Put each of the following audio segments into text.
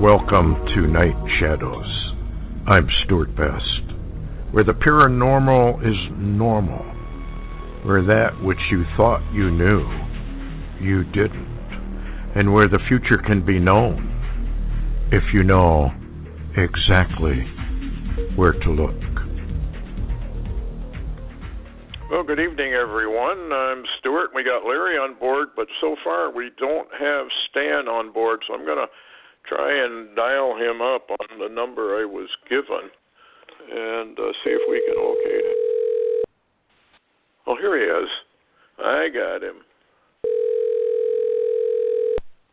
Welcome to Night Shadows. I'm Stuart Best. Where the paranormal is normal. Where that which you thought you knew, you didn't. And where the future can be known, if you know exactly where to look. Well, good evening, everyone. I'm Stuart. We got Larry on board, but so far we don't have Stan on board, so I'm going to try and dial him up on the number I was given and see if we can locate it. Oh, here he is. I got him.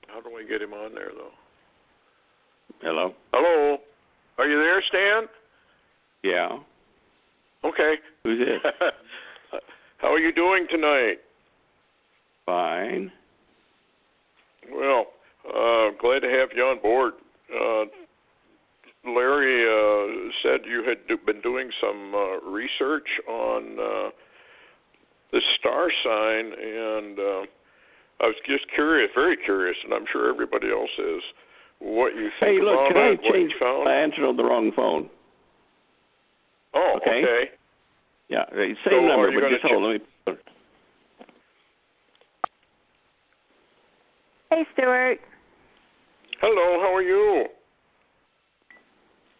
How do I get him on there, though? Hello? Hello? Are you there, Stan? Yeah. Okay. Who's this? How are you doing tonight? Fine. Well, glad to have you on board. Larry said you had been doing some research on the star sign, and I was just curious, very curious, and I'm sure everybody else is, what you think about it, what you found. I answered on the wrong phone. Oh, okay. Yeah, same number, but just hold. Let me. Hey, Stuart. Hello, how are you?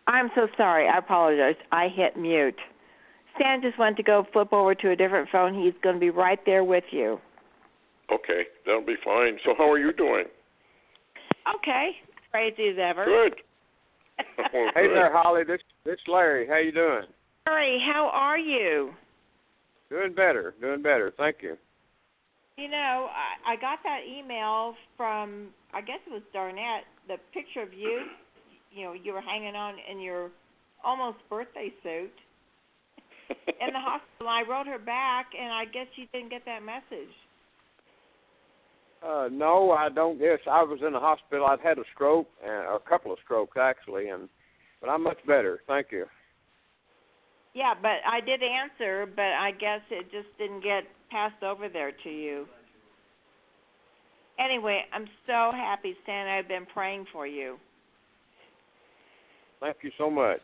I'm so sorry. I apologize. I hit mute. Stan just went to go flip over to a different phone. He's going to be right there with you. Okay, that'll be fine. So how are you doing? Okay. Crazy as ever. Good. Hey there, Holly. This Larry. How you doing? Larry, how are you? Doing better. Thank you. You know, I got that email from, I guess it was Darnett, the picture of you. You know, you were hanging on in your almost birthday suit in the hospital. I wrote her back, and I guess you didn't get that message. No, I don't guess. I was in the hospital. I'd had a stroke, a couple of strokes, actually, but I'm much better. Thank you. Yeah, but I did answer, but I guess it just didn't get passed over there to you. Anyway, I'm so happy, Stan. I've been praying for you. Thank you so much.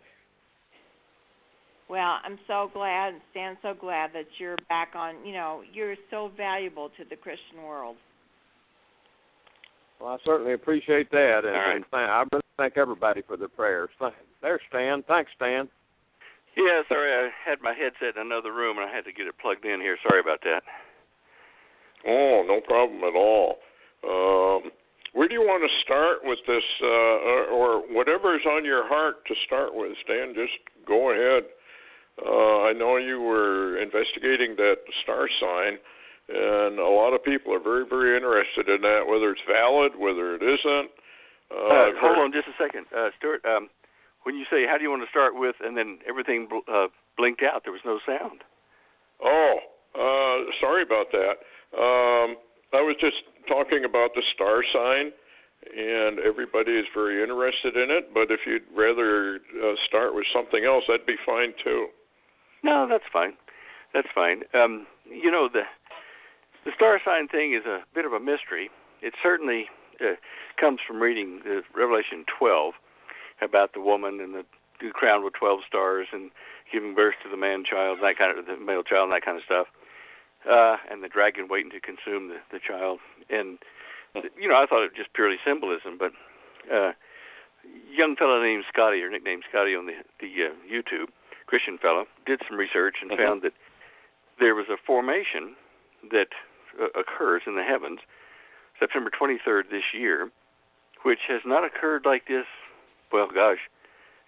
Well, I'm so glad, and Stan's so glad that you're back on. You know, you're so valuable to the Christian world. Well, I certainly appreciate that, and I really thank everybody for their prayers. There's Stan. Thanks, Stan. Yeah, sorry, I had my headset in another room, and I had to get it plugged in here. Sorry about that. Oh, no problem at all. Where do you want to start with this, or whatever's on your heart to start with, Stan? Just go ahead. I know you were investigating that star sign, and a lot of people are very, very interested in that, whether it's valid, whether it isn't. Hold on just a second. Stuart, when you say, how do you want to start with, and then everything blinked out, there was no sound. Oh, sorry about that. I was just talking about the star sign, and everybody is very interested in it, but if you'd rather start with something else, that'd be fine, too. No, that's fine. That's fine. You know, the star sign thing is a bit of a mystery. It certainly comes from reading Revelation 12 about the woman and the crown with 12 stars and giving birth to the man-child, that kind of the male child, and that kind of stuff, and the dragon waiting to consume the child. And you know, I thought it was just purely symbolism, but a young fellow named Scotty, or nicknamed Scotty on the YouTube, Christian fellow, did some research and found that there was a formation that occurs in the heavens September 23rd this year, which has not occurred like this, well, gosh,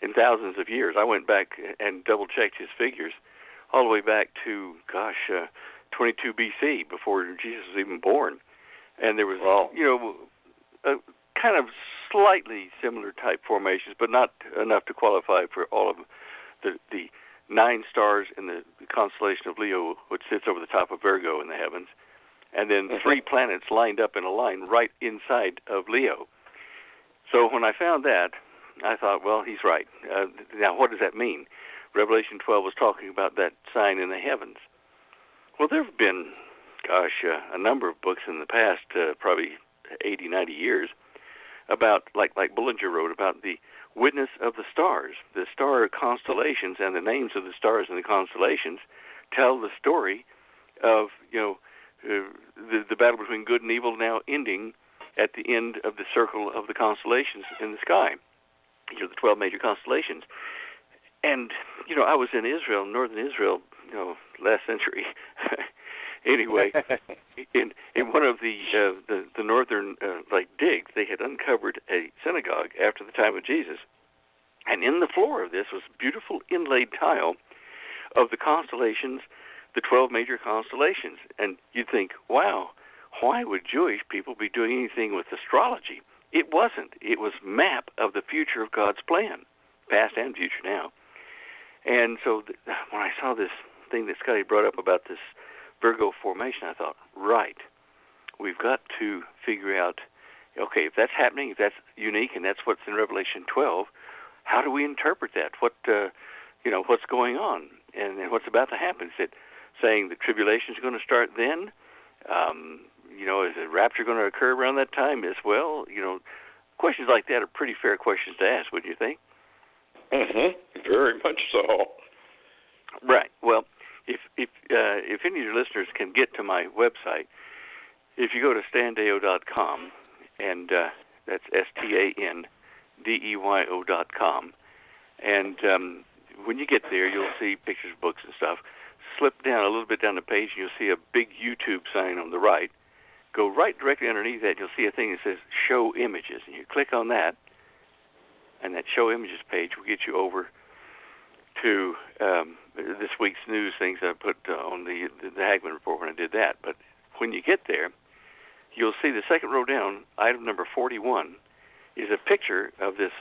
in thousands of years. I went back and double-checked his figures all the way back to, 22 B.C., before Jesus was even born. And there was, you know, a kind of slightly similar type formations, but not enough to qualify for all of the 9 stars in the constellation of Leo, which sits over the top of Virgo in the heavens, and then 3 planets lined up in a line right inside of Leo. So when I found that, I thought, well, he's right. Now, what does that mean? Revelation 12 was talking about that sign in the heavens. Well, there have been, a number of books in the past, probably 80, 90 years, about, like Bullinger wrote, about the witness of the stars. The star constellations and the names of the stars and the constellations tell the story of, the battle between good and evil now ending at the end of the circle of the constellations in the sky. The 12 major constellations. And, I was in Israel, northern Israel, last century. Anyway, in one of the northern digs, they had uncovered a synagogue after the time of Jesus, and in the floor of this was beautiful inlaid tile of the constellations, the 12 major constellations. And you'd think, wow, why would Jewish people be doing anything with astrology? It wasn't. It was a map of the future of God's plan, past and future now. And so when I saw this thing that Scotty brought up about this Virgo formation, I thought, right, we've got to figure out, okay, if that's happening, if that's unique, and that's what's in Revelation 12, how do we interpret that? What's going on, and what's about to happen? Is it saying the tribulation is going to start then? Is the rapture going to occur around that time as well? Questions like that are pretty fair questions to ask, wouldn't you think? Very much so. Right. Well, if any of your listeners can get to my website, if you go to standeyo.com, and that's STANDEYO.com, and when you get there, you'll see pictures, books, and stuff. Slip down a little bit down the page, and you'll see a big YouTube sign on the right. Go right directly underneath that, you'll see a thing that says Show Images, and you click on that, and that Show Images page will get you over to this week's news things I put on the Hagman report when I did that. But when you get there, you'll see the second row down, item number 41, is a picture of this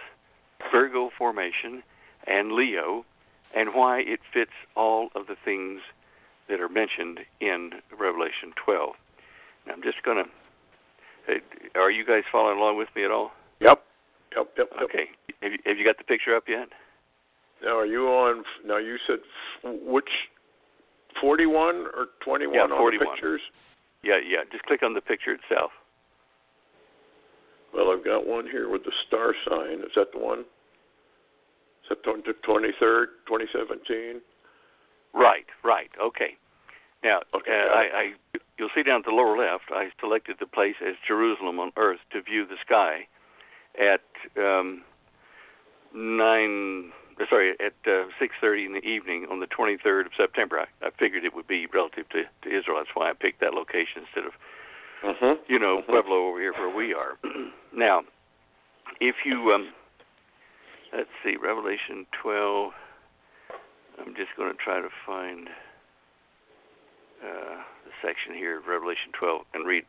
Virgo formation and Leo and why it fits all of the things that are mentioned in Revelation 12. Now, I'm just going to... Are you guys following along with me at all? Yep. Okay. Have you got the picture up yet? Now, are you on... Now, you said which... 41 or 21 yeah, 41. On the pictures? Yeah. Just click on the picture itself. Well, I've got one here with the star sign. Is that the one? Is that the 23rd, 2017? Right. Okay. Now, okay, you'll see down at the lower left, I selected the place as Jerusalem on earth to view the sky at 6:30 in the evening on the 23rd of September. I figured it would be relative to Israel. That's why I picked that location instead of, Pueblo over here where we are. Now, if you, let's see, Revelation 12, I'm just going to try to find the section here of Revelation 12 and read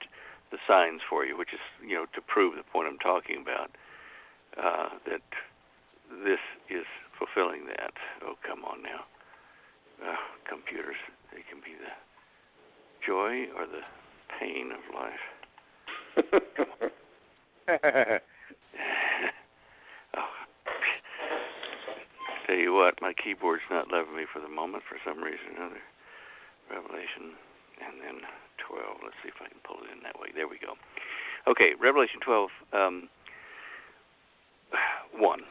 the signs for you, which is, to prove the point I'm talking about, that this is fulfilling that. Oh, come on now. Computers, they can be the joy or the pain of life. Tell you what, my keyboard's not loving me for the moment for some reason or another. Revelation and then 12. Let's see if I can pull it in that way. There we go. Okay, Revelation 12, 1.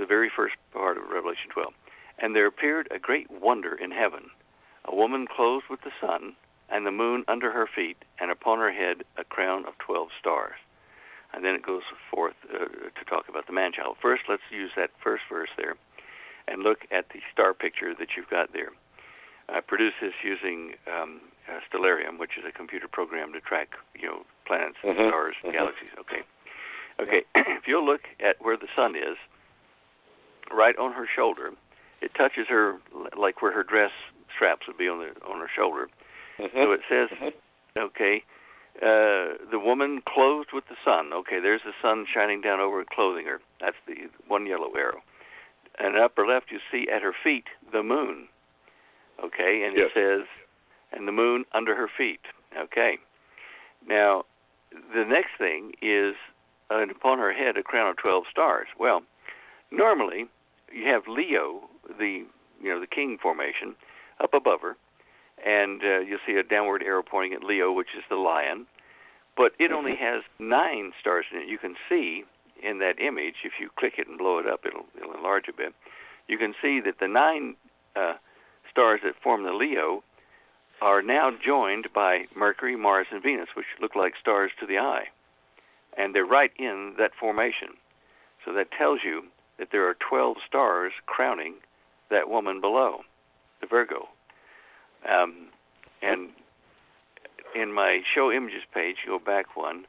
The very first part of Revelation 12. And there appeared a great wonder in heaven, a woman clothed with the sun, and the moon under her feet, and upon her head a crown of 12 stars. And then it goes forth to talk about the man-child. First, let's use that first verse there and look at the star picture that you've got there. I produced this using Stellarium, which is a computer program to track, planets, stars, galaxies. Okay. If you'll look at where the sun is, right on her shoulder, it touches her like where her dress straps would be on her shoulder. So it says, the woman clothed with the sun. Okay, there's the sun shining down over and clothing her. That's the one yellow arrow. And upper left, you see at her feet the moon. Okay, and it says, and the moon under her feet. Okay. Now, the next thing is, and upon her head a crown of 12 stars. Well, normally you have Leo, the king formation, up above her, and you'll see a downward arrow pointing at Leo, which is the lion. but it only has 9 stars in it. You can see in that image, if you click it and blow it up, it'll enlarge a bit. You can see that the 9 stars that form the Leo are now joined by Mercury, Mars, and Venus, which look like stars to the eye. And they're right in that formation. So that tells you that there are 12 stars crowning that woman below, the Virgo. And in my show images page, go back one,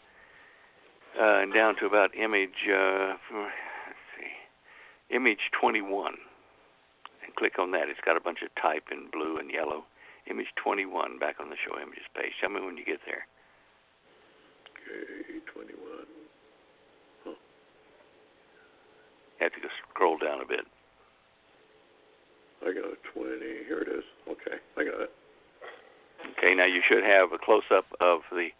and down to about image 21. And click on that. It's got a bunch of type in blue and yellow. Image 21 back on the show images page. Tell me when you get there. Okay, 21. Huh. You have to just scroll down a bit. I got 20. Here it is. Okay, I got it. Okay, now you should have a close-up of the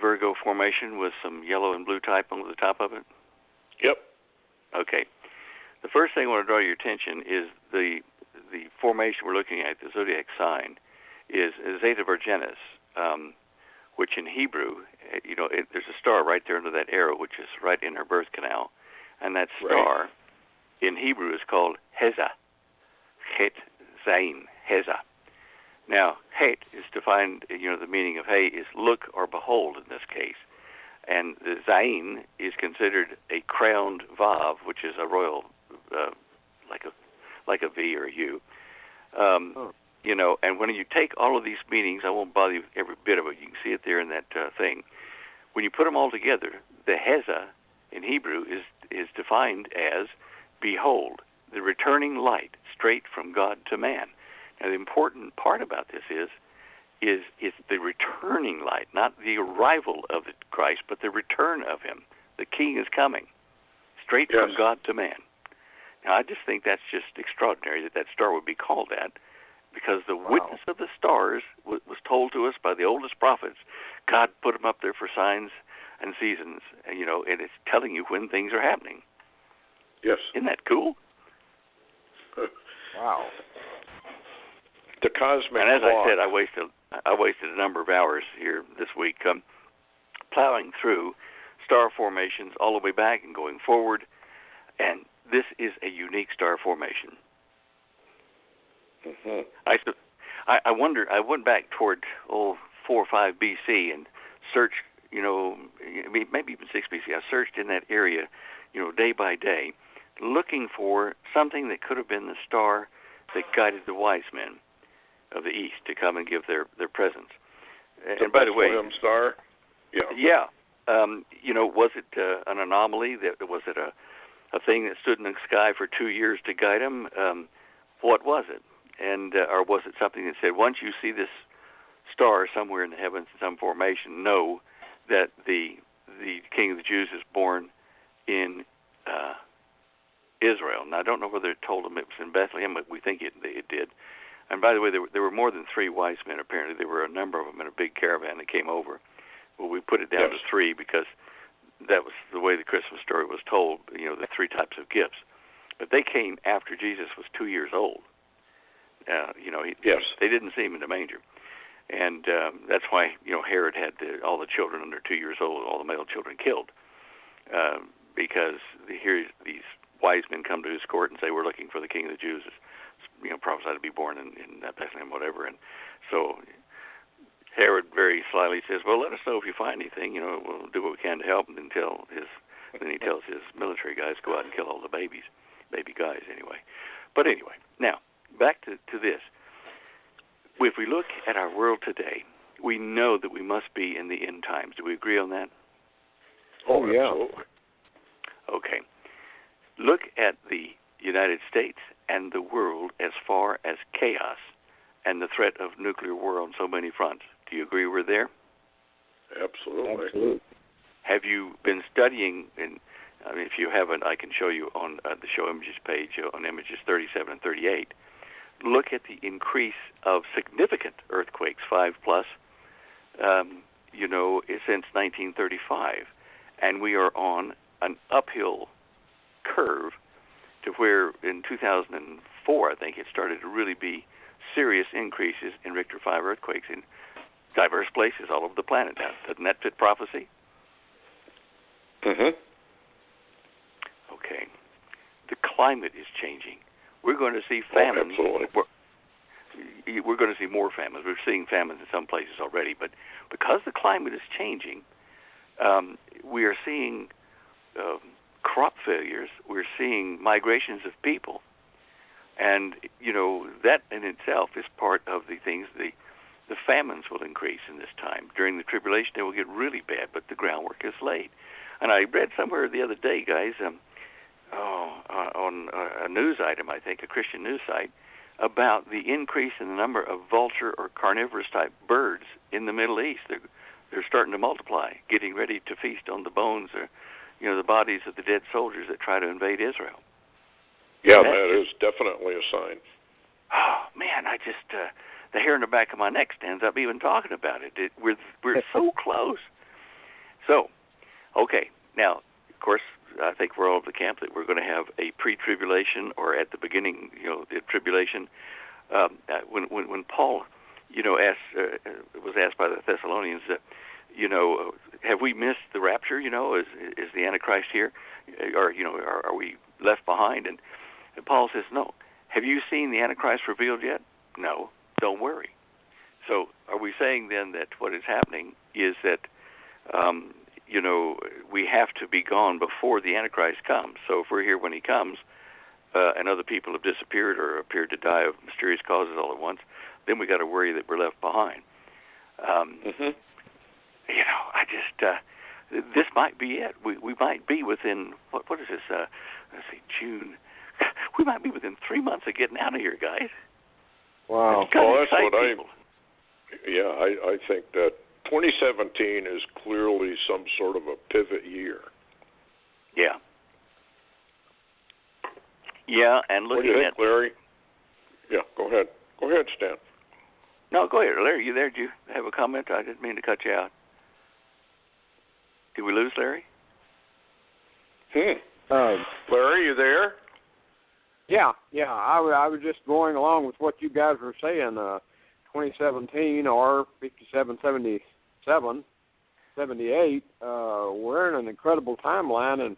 Virgo formation with some yellow and blue type on the top of it. Yep. Okay. The first thing I want to draw your attention is the formation we're looking at, the zodiac sign, is Zeta Virginis, which in Hebrew, there's a star right there under that arrow, which is right in her birth canal. And that star in Hebrew is called Heza. Het Zain, Heza. Now, Het is defined, the meaning of He is look or behold in this case. And the Zain is considered a crowned Vav, which is a royal, like a V or a U. And when you take all of these meanings, I won't bother you with every bit of it. You can see it there in that thing. When you put them all together, the Heza in Hebrew is defined as behold, the returning light straight from God to man. Now, the important part about this is it's the returning light, not the arrival of Christ, but the return of him. The King is coming, straight from God to man. Now, I just think that's just extraordinary that star would be called that, because the witness of the stars was told to us by the oldest prophets. God put them up there for signs and seasons, and it's telling you when things are happening. Yes. Isn't that cool? Wow. The cosmic And as clock. I said, I wasted a number of hours here this week plowing through star formations all the way back and going forward, and this is a unique star formation. Mm-hmm. I wonder. I went back toward 4 or 5 BC and searched. Maybe even 6 BC. I searched in that area, day by day, looking for something that could have been the star that guided the wise men of the East to come and give their presents. And by the way, star. Yeah. Was it an anomaly? Was it a thing that stood in the sky for 2 years to guide them? What was it? And or was it something that said, once you see this star somewhere in the heavens in some formation, know that the King of the Jews is born in Israel. Now, I don't know whether it told them it was in Bethlehem, but we think it did. And by the way, there were more than 3 wise men, apparently. There were a number of them in a big caravan that came over. Well, we put it down to 3 because that was the way the Christmas story was told, the 3 types of gifts. But they came after Jesus was 2 years old. They didn't see him in the manger. And that's why, Herod had all the children under 2 years old, all the male children killed. Because here these wise men come to his court and say, we're looking for the King of the Jews, prophesied to be born in Bethlehem, whatever. And so Herod very slyly says, well, let us know if you find anything. We'll do what we can to help. And then he tells his military guys, go out and kill all the baby guys anyway. But anyway, now, back to this. If we look at our world today, we know that we must be in the end times. Do we agree on that? Oh, yeah. Absolutely. Okay. Look at the United States and the world as far as chaos and the threat of nuclear war on so many fronts. Do you agree we're there? Absolutely. Have you been studying, if you haven't, I can show you on the show images page, on images 37 and 38, look at the increase of significant earthquakes, 5+, since 1935. And we are on an uphill curve to where in 2004, I think, it started to really be serious increases in Richter 5 earthquakes. And diverse places all over the planet now. Doesn't that fit prophecy? Mm-hmm. Okay. The climate is changing. We're going to see famines. Oh, absolutely. We're going to see more famines. We're seeing famines in some places already, but because the climate is changing, we are seeing crop failures. We're seeing migrations of people, and that in itself is part of the things. The famines will increase in this time. During the tribulation, they will get really bad, but the groundwork is laid. And I read somewhere the other day, guys, on a news item, I think, a Christian news site, about the increase in the number of vulture or carnivorous type birds in the Middle East. They're starting to multiply, getting ready to feast on the bones or the bodies of the dead soldiers that try to invade Israel. Yeah, that is definitely a sign. Oh man, I just the hair in the back of my neck stands up even talking about it. We're so close. So, okay, now of course I think we're all of the camp that we're going to have a pre-tribulation or at the beginning, the tribulation. When Paul, was asked by the Thessalonians, have we missed the rapture? Is the Antichrist here, or are we left behind? And Paul says, no. Have you seen the Antichrist revealed yet? No. Don't worry. So, are we saying then that what is happening is that we have to be gone before the Antichrist comes? So if we're here when he comes, and other people have disappeared or appeared to die of mysterious causes all at once, then we got to worry that we're left behind. I just this might be it. We might be within what is this? Let's see, June. We might be within 3 months of getting out of here, guys. Wow. Well, that's what I think that 2017 is clearly some sort of a pivot year. Yeah. Yeah, and looking what do you think, Larry? Yeah, go ahead. Go ahead, Stan. No, go ahead. Larry, you there? Did you have a comment? I didn't mean to cut you out. Did we lose Larry? Larry, you there? Yeah. I was just going along with what you guys were saying. 2017 or 57, 77, 78, we're in an incredible timeline, and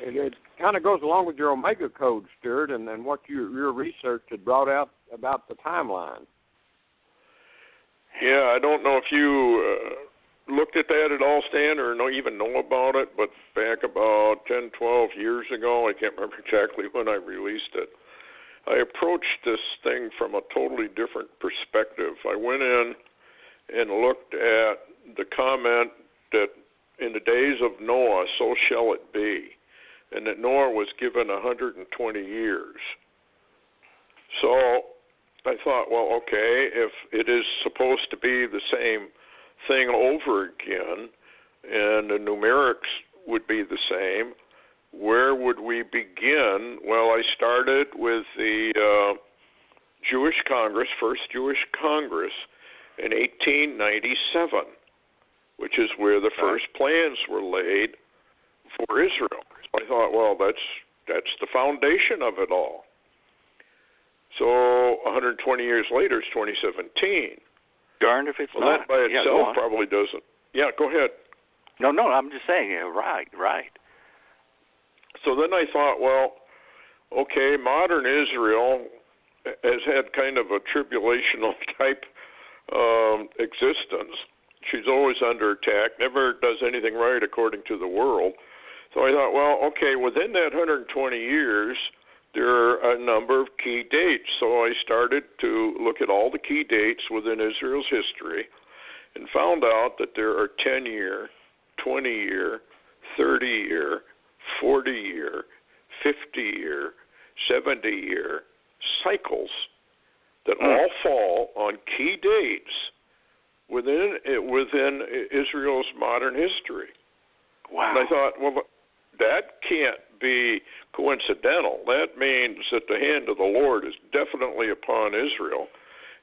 it kind of goes along with your Omega Code, Stuart, and what your research had brought out about the timeline. Yeah, I don't know if you looked at that at all, Stan, or even know about it, but back about 10, 12 years ago, I can't remember exactly when I released it, I approached this thing from a totally different perspective. I went in and looked at the comment that in the days of Noah, so shall it be, and that Noah was given 120 years. So I thought, well, okay, if it is supposed to be the same thing over again, and the numerics would be the same, where would we begin? Well, I started with the Jewish Congress, First Jewish Congress, in 1897, which is where the first plans were laid for Israel. So I thought, well, that's the foundation of it all. So 120 years later, it's 2017. Darned if it's not. Well, that by itself probably doesn't. Yeah, go ahead. No, I'm just saying, right. So then I thought, well, okay, modern Israel has had kind of a tribulational type existence. She's always under attack, never does anything right according to the world. So I thought, well, okay, within that 120 years, there are a number of key dates. So I started to look at all the key dates within Israel's history and found out that there are 10-year, 20-year, 30-year, 40-year, 50-year, 70-year cycles that all fall on key dates within Israel's modern history. Wow. And I thought, well, that can't be coincidental. That means that the hand of the Lord is definitely upon Israel.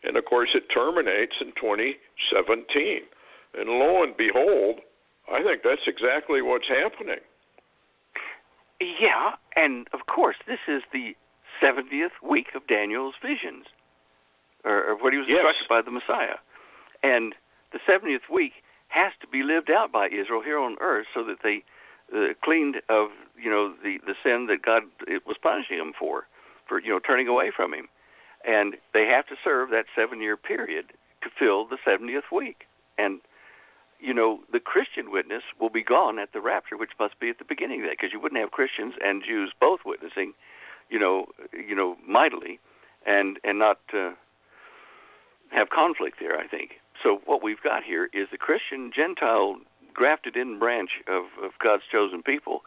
And, of course, it terminates in 2017. And lo and behold, I think that's exactly what's happening. Yeah, and, of course, this is the 70th week of Daniel's visions, or when he was instructed by the Messiah. And the 70th week has to be lived out by Israel here on earth so that they cleaned of, the sin that God was punishing them for turning away from him. And they have to serve that 7-year period to fill the 70th week. And, the Christian witness will be gone at the rapture, which must be at the beginning of that, because you wouldn't have Christians and Jews both witnessing, mightily and not have conflict there, I think. So what we've got here is the Christian Gentile grafted in branch of God's chosen people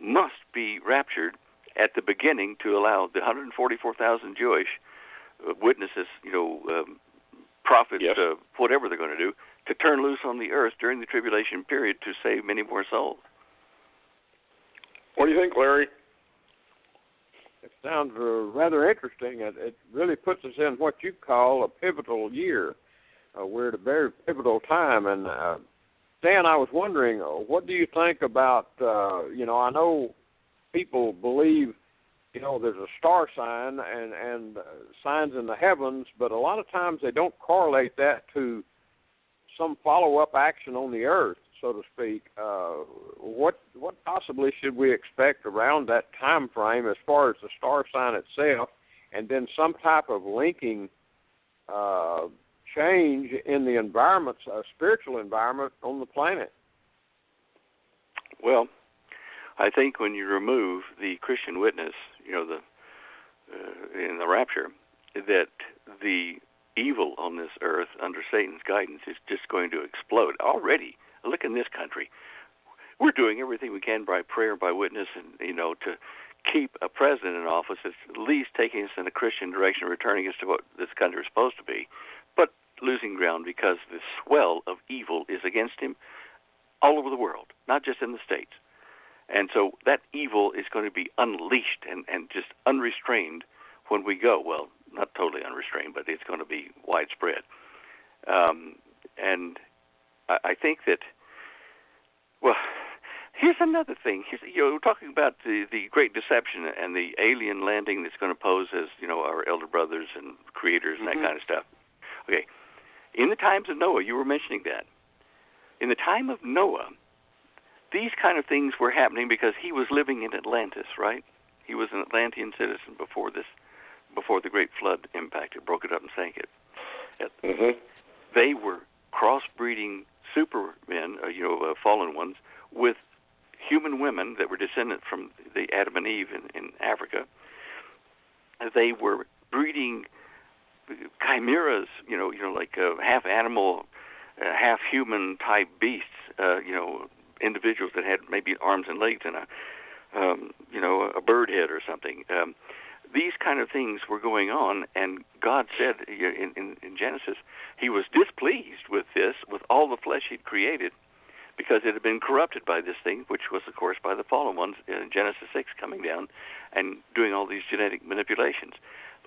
must be raptured at the beginning to allow the 144,000 Jewish witnesses, prophets, yes. Whatever they're going to do, to turn loose on the earth during the tribulation period to save many more souls. What do you think, Larry? It sounds rather interesting. It really puts us in what you call a pivotal year. We're at a very pivotal time. And, Stan, I was wondering, what do you think about, I know people believe, there's a star sign and signs in the heavens, but a lot of times they don't correlate that to some follow-up action on the earth, so to speak. What possibly should we expect around that time frame as far as the star sign itself, and then some type of linking change in the environment, spiritual environment on the planet? Well, I think when you remove the Christian witness, in the rapture, that the evil on this earth under Satan's guidance is just going to explode. Already, look in this country. We're doing everything we can by prayer, by witness, and, to keep a president in office that's at least taking us in a Christian direction, returning us to what this country is supposed to be, but losing ground because the swell of evil is against him all over the world, not just in the States. And so that evil is going to be unleashed and just unrestrained when we go. Well, not totally unrestrained, but it's going to be widespread. And I think that, well, here's another thing. We're talking about the Great Deception and the alien landing that's going to pose as, our elder brothers and creators and that kind of stuff. Okay. In the times of Noah, you were mentioning that. In the time of Noah, these kind of things were happening because he was living in Atlantis, right? He was an Atlantean citizen before the great flood impacted, broke it up and sank it. Mm-hmm. They were crossbreeding supermen, fallen ones, with human women that were descendant from the Adam and Eve in Africa. They were breeding chimeras, like half animal, half human type beasts, individuals that had maybe arms and legs and a bird head or something. These kind of things were going on, and God said in Genesis, he was displeased with this, with all the flesh he'd created, because it had been corrupted by this thing, which was, of course, by the fallen ones in Genesis 6 coming down and doing all these genetic manipulations.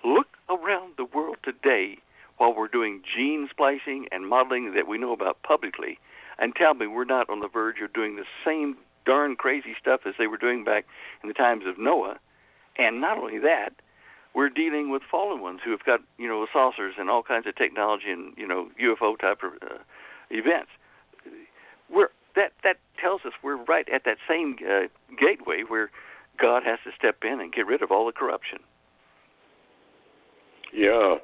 Look around the world today while we're doing gene splicing and modeling that we know about publicly, and tell me we're not on the verge of doing the same darn crazy stuff as they were doing back in the times of Noah. And not only that, we're dealing with fallen ones who have got, saucers and all kinds of technology and, UFO type of events. That tells us we're right at that same gateway where God has to step in and get rid of all the corruption. Yeah.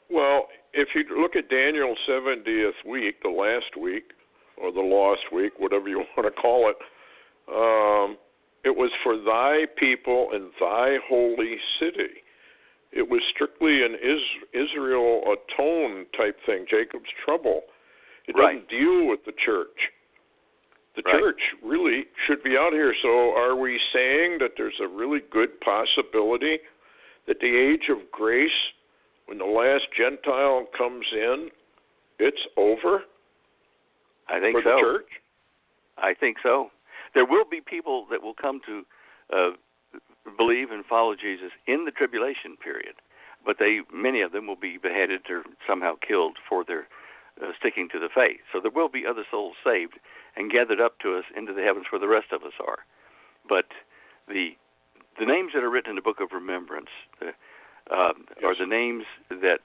Well, if you look at Daniel's 70th week, the last week, or the lost week, whatever you want to call it, it was for thy people and thy holy city. It was strictly an Israel atone type thing, Jacob's trouble. It doesn't deal with the church. The church really should be out here. So are we saying that there's a really good possibility that the age of grace, when the last Gentile comes in, it's over? I think for the church? I think so. There will be people that will come to believe and follow Jesus in the tribulation period, but many of them will be beheaded or somehow killed for their sticking to the faith. So there will be other souls saved and gathered up to us into the heavens where the rest of us are. But the names that are written in the book of remembrance are the names that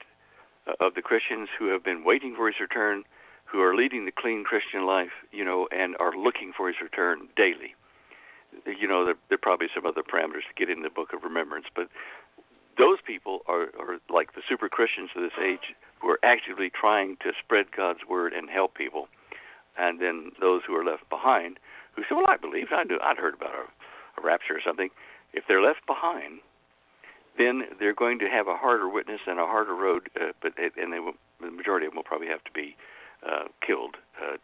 of the Christians who have been waiting for his return, who are leading the clean Christian life, and are looking for his return daily. There are probably some other parameters to get in the book of remembrance, but those people are like the super Christians of this age who are actively trying to spread God's word and help people. And then those who are left behind, who say, well, I believed, I'd heard about a rapture or something. If they're left behind, then they're going to have a harder witness and a harder road, the majority of them will probably have to be killed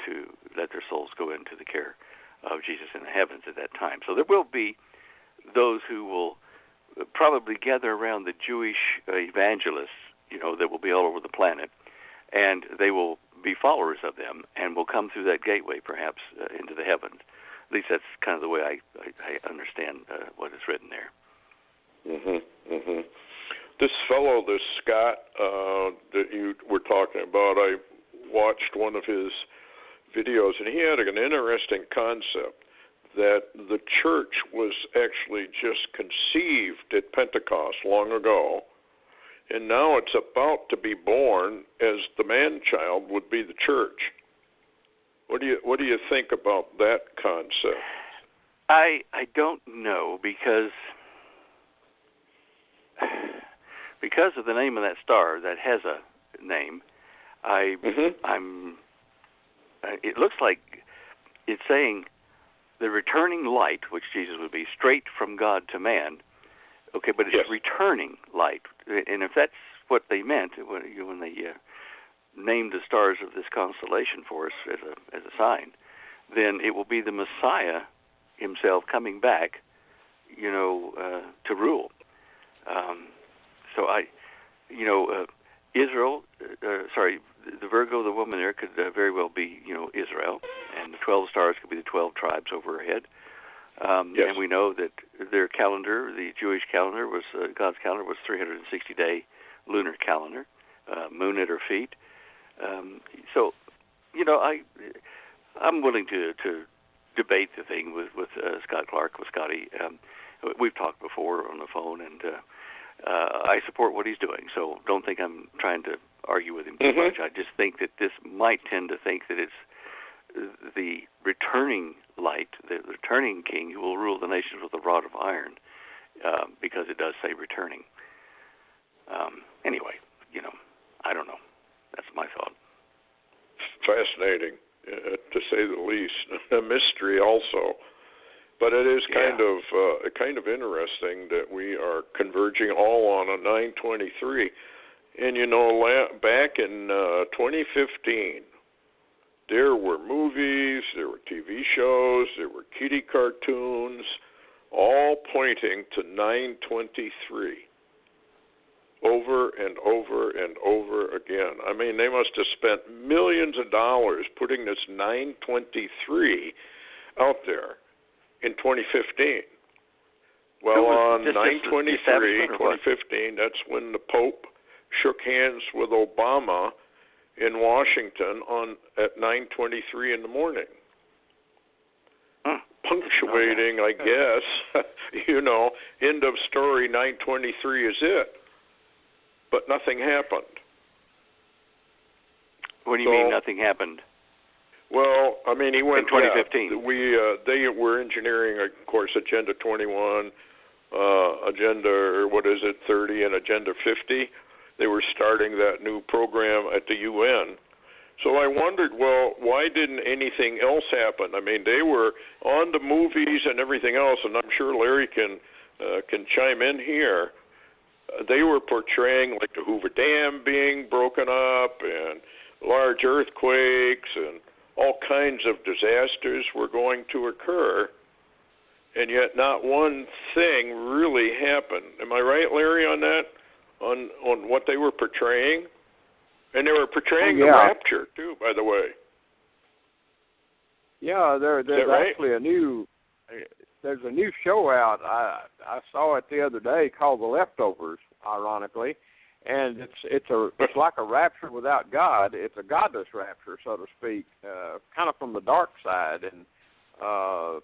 to let their souls go into the care of Jesus in the heavens at that time. So there will be those who will probably gather around the Jewish evangelists, that will be all over the planet, and they will be followers of them and will come through that gateway, perhaps, into the heavens. At least that's kind of the way I understand what is written there. Mm-hmm. Mm-hmm. This fellow, this Scott that you were talking about, I watched one of his videos, and he had an interesting concept that the church was actually just conceived at Pentecost long ago, and now it's about to be born as the man-child would be the church. What do you think about that concept? I don't know, because of the name of that star that has a name. It looks like it's saying the returning light, which Jesus would be, straight from God to man. Okay, but it's returning light, and if that's what they meant when they named the stars of this constellation for us as a sign, then it will be the Messiah himself coming back, to rule. Israel, the Virgo, the woman there, could very well be, Israel, and the 12 stars could be the 12 tribes over her head. And we know that their calendar, the Jewish calendar, was God's calendar was 360-day lunar calendar, moon at her feet. I'm willing to debate the thing with Scott Clark, with Scotty. We've talked before on the phone, and I support what he's doing. So don't think I'm trying to argue with him too much. I just think that this might tend to think that it's the returning light, the returning king who will rule the nations with a rod of iron, because it does say returning. Anyway, I don't know. That's my thought. Fascinating, to say the least. A mystery also. But it is kind of interesting that we are converging all on a 923. And, back in 2015, there were movies, there were TV shows, there were kiddie cartoons, all pointing to 923 over and over and over again. I mean, they must have spent millions of dollars putting this 923 out there in 2015. Well, on 9/23, 2015, that's when the Pope shook hands with Obama in Washington at 9:23 in the morning. Punctuating, I guess, end of story, 9:23 is it. But nothing happened. What do you mean nothing happened? Well, I mean, he went in 2015. They were engineering, of course, Agenda 21, Agenda 30, and Agenda 50. They were starting that new program at the UN. So I wondered, well, why didn't anything else happen? I mean, they were on the movies and everything else, and I'm sure Larry can chime in here. They were portraying like the Hoover Dam being broken up and large earthquakes and all kinds of disasters were going to occur, and yet not one thing really happened. Am I right, Larry, on that? On what they were portraying? And they were portraying the rapture, too, by the way. Yeah, there's actually there's a new show out. I saw it the other day called The Leftovers, ironically. And it's like a rapture without God. It's a godless rapture, so to speak, kind of from the dark side. And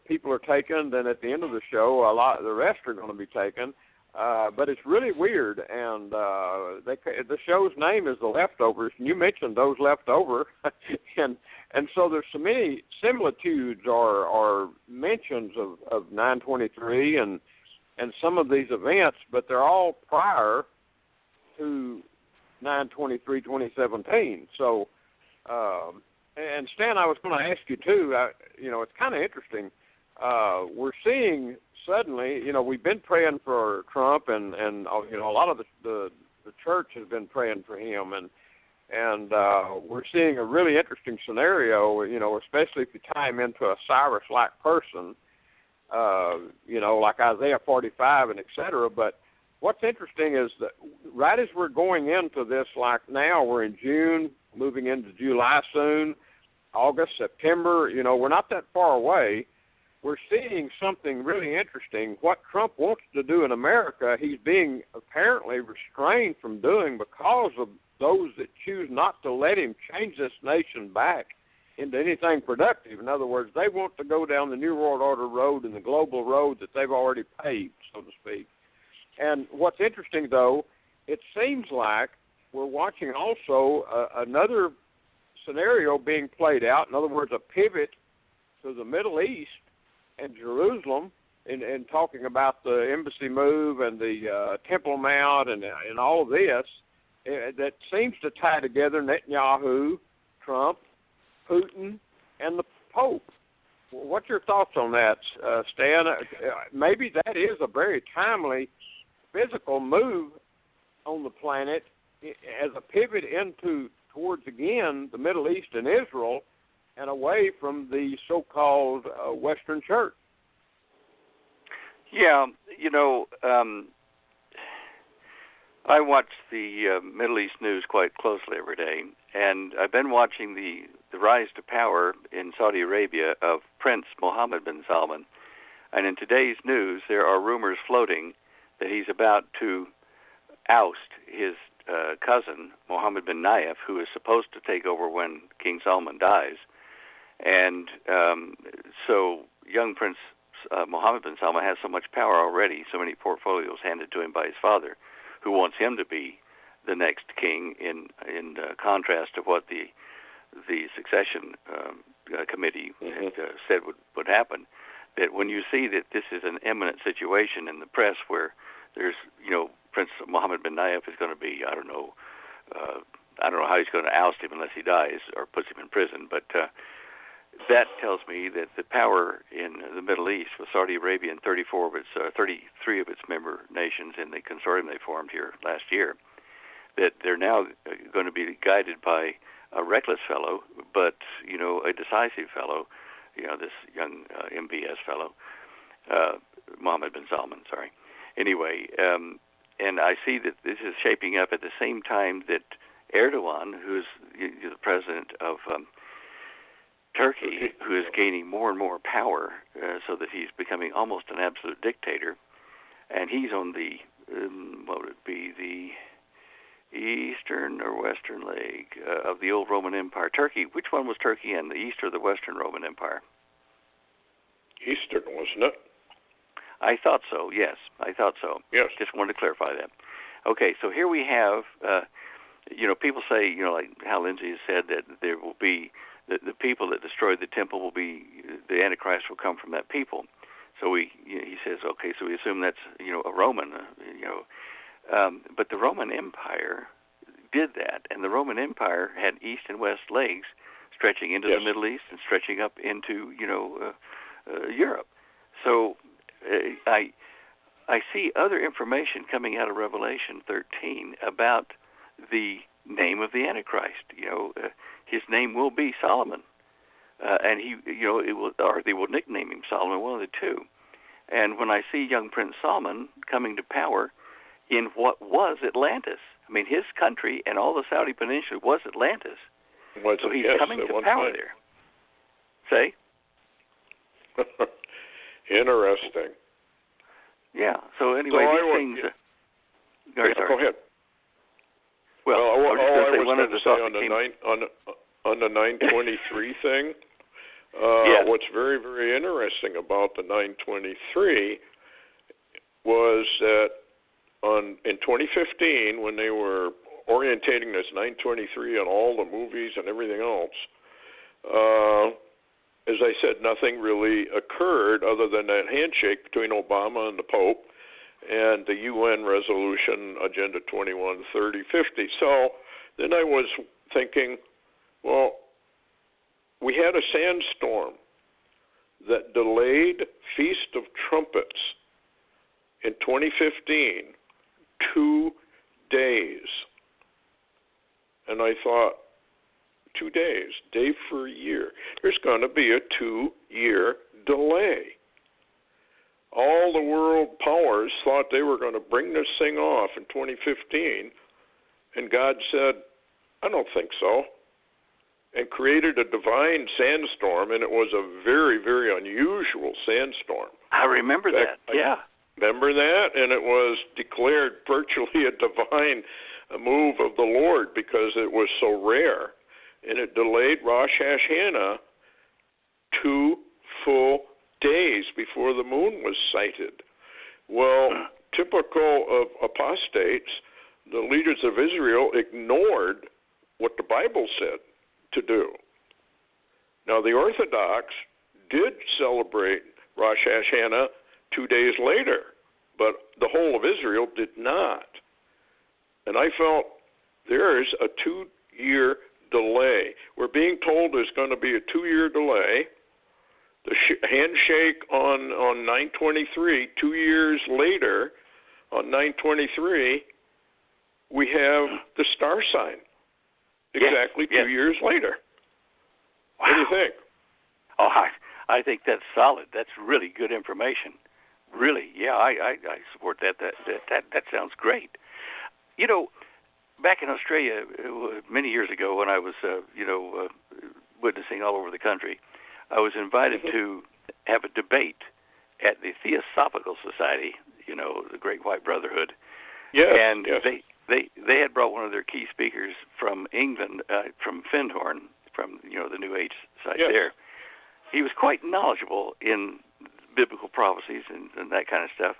people are taken. Then at the end of the show, the rest are going to be taken. But it's really weird, and the show's name is The Leftovers, and you mentioned those leftover, and so there's so many similitudes or mentions of 923 and some of these events, but they're all prior to 9/23/2017. So, and Stan, I was going to ask you too. It's kind of interesting. We're seeing suddenly, we've been praying for Trump, and a lot of the church has been praying for him, and we're seeing a really interesting scenario. Especially if you tie him into a Cyrus-like person, like Isaiah 45 and et cetera. But what's interesting is that right as we're going into this, like now we're in June, moving into July soon, August, September, we're not that far away. We're seeing something really interesting. What Trump wants to do in America, he's being apparently restrained from doing because of those that choose not to let him change this nation back into anything productive. In other words, they want to go down the New World Order road and the global road that they've already paved, so to speak. And what's interesting, though, it seems like we're watching also another scenario being played out. In other words, a pivot to the Middle East and Jerusalem, and talking about the embassy move and the Temple Mount and all of this, that seems to tie together Netanyahu, Trump, Putin, and the Pope. What's your thoughts on that, Stan? Maybe that is a very timely physical move on the planet as a pivot towards, again, the Middle East and Israel, and away from the so-called Western Church. Yeah, I watch the Middle East news quite closely every day, and I've been watching the rise to power in Saudi Arabia of Prince Mohammed bin Salman. And in today's news, there are rumors floating that he's about to oust his cousin, Mohammed bin Nayef, who is supposed to take over when King Salman dies. And so young Prince Mohammed bin Salman has so much power already, so many portfolios handed to him by his father, who wants him to be the next king in contrast to what the succession committee had, said would happen. That when you see that this is an imminent situation in the press where there's, Prince Mohammed bin Nayef is going to be, I don't know how he's going to oust him unless he dies or puts him in prison, but that tells me that the power in the Middle East, with Saudi Arabia and 33 of its member nations in the consortium they formed here last year, that they're now going to be guided by a reckless fellow, but a decisive fellow, this young MBS fellow, Mohammed bin Salman. Sorry. Anyway, and I see that this is shaping up at the same time that Erdogan, who's the president of Turkey, who is gaining more and more power, so that he's becoming almost an absolute dictator, and he's on the what would it be, the eastern or western leg of the old Roman Empire. Turkey, which one was Turkey in, the east or the western Roman Empire? Eastern, wasn't it? I thought so, yes. I thought so. Yes. Just wanted to clarify that. Okay, so here we have, people say, like Hal Lindsey has said, that there will be, the people that destroyed the temple will be, the Antichrist will come from that people. So he says, okay, so we assume that's, a Roman, but the Roman Empire did that, and the Roman Empire had east and west legs stretching into the Middle East and stretching up into, Europe. So I see other information coming out of Revelation 13 about the name of the Antichrist. His name will be Solomon, and they will nickname him Solomon, one of the two. And when I see young Prince Solomon coming to power in what was Atlantis, I mean, his country and all the Saudi Peninsula was Atlantis. So he's coming to power there. Say? Interesting. Yeah. So anyway, these things. Go ahead. Well, I was going to say on the 923 thing. What's very, very interesting about the 923 was that in 2015, when they were orientating this 923 on all the movies and everything else, as I said, nothing really occurred other than that handshake between Obama and the Pope and the UN resolution, Agenda 21-30-50. So then I was thinking, well, we had a sandstorm that delayed Feast of Trumpets in 2015 2 days. And I thought, 2 days, day for a year. There's going to be a 2-year delay. All the world powers thought they were going to bring this thing off in 2015, and God said, I don't think so, and created a divine sandstorm, and it was a very, very unusual sandstorm. I remember that, yeah. Remember that? And it was declared virtually a divine move of the Lord because it was so rare. And it delayed Rosh Hashanah 2 full days before the moon was sighted. Well, typical of apostates, the leaders of Israel ignored what the Bible said to do. Now, the Orthodox did celebrate Rosh Hashanah 2 days later, but the whole of Israel did not. And I felt there is a 2-year delay. We're being told there's going to be a 2-year delay. The handshake on 9/23, 2 years later, on 9/23, we have the star sign. Exactly 2 years later. Wow. What do you think? Oh, I think that's solid. That's really good information. Really, yeah, I support that. That sounds great. You know, back in Australia many years ago, when I was witnessing all over the country, I was invited to have a debate at the Theosophical Society, the Great White Brotherhood. Yes, and yes. They had brought one of their key speakers from England, from Findhorn, from the New Age side there. He was quite knowledgeable in biblical prophecies and that kind of stuff.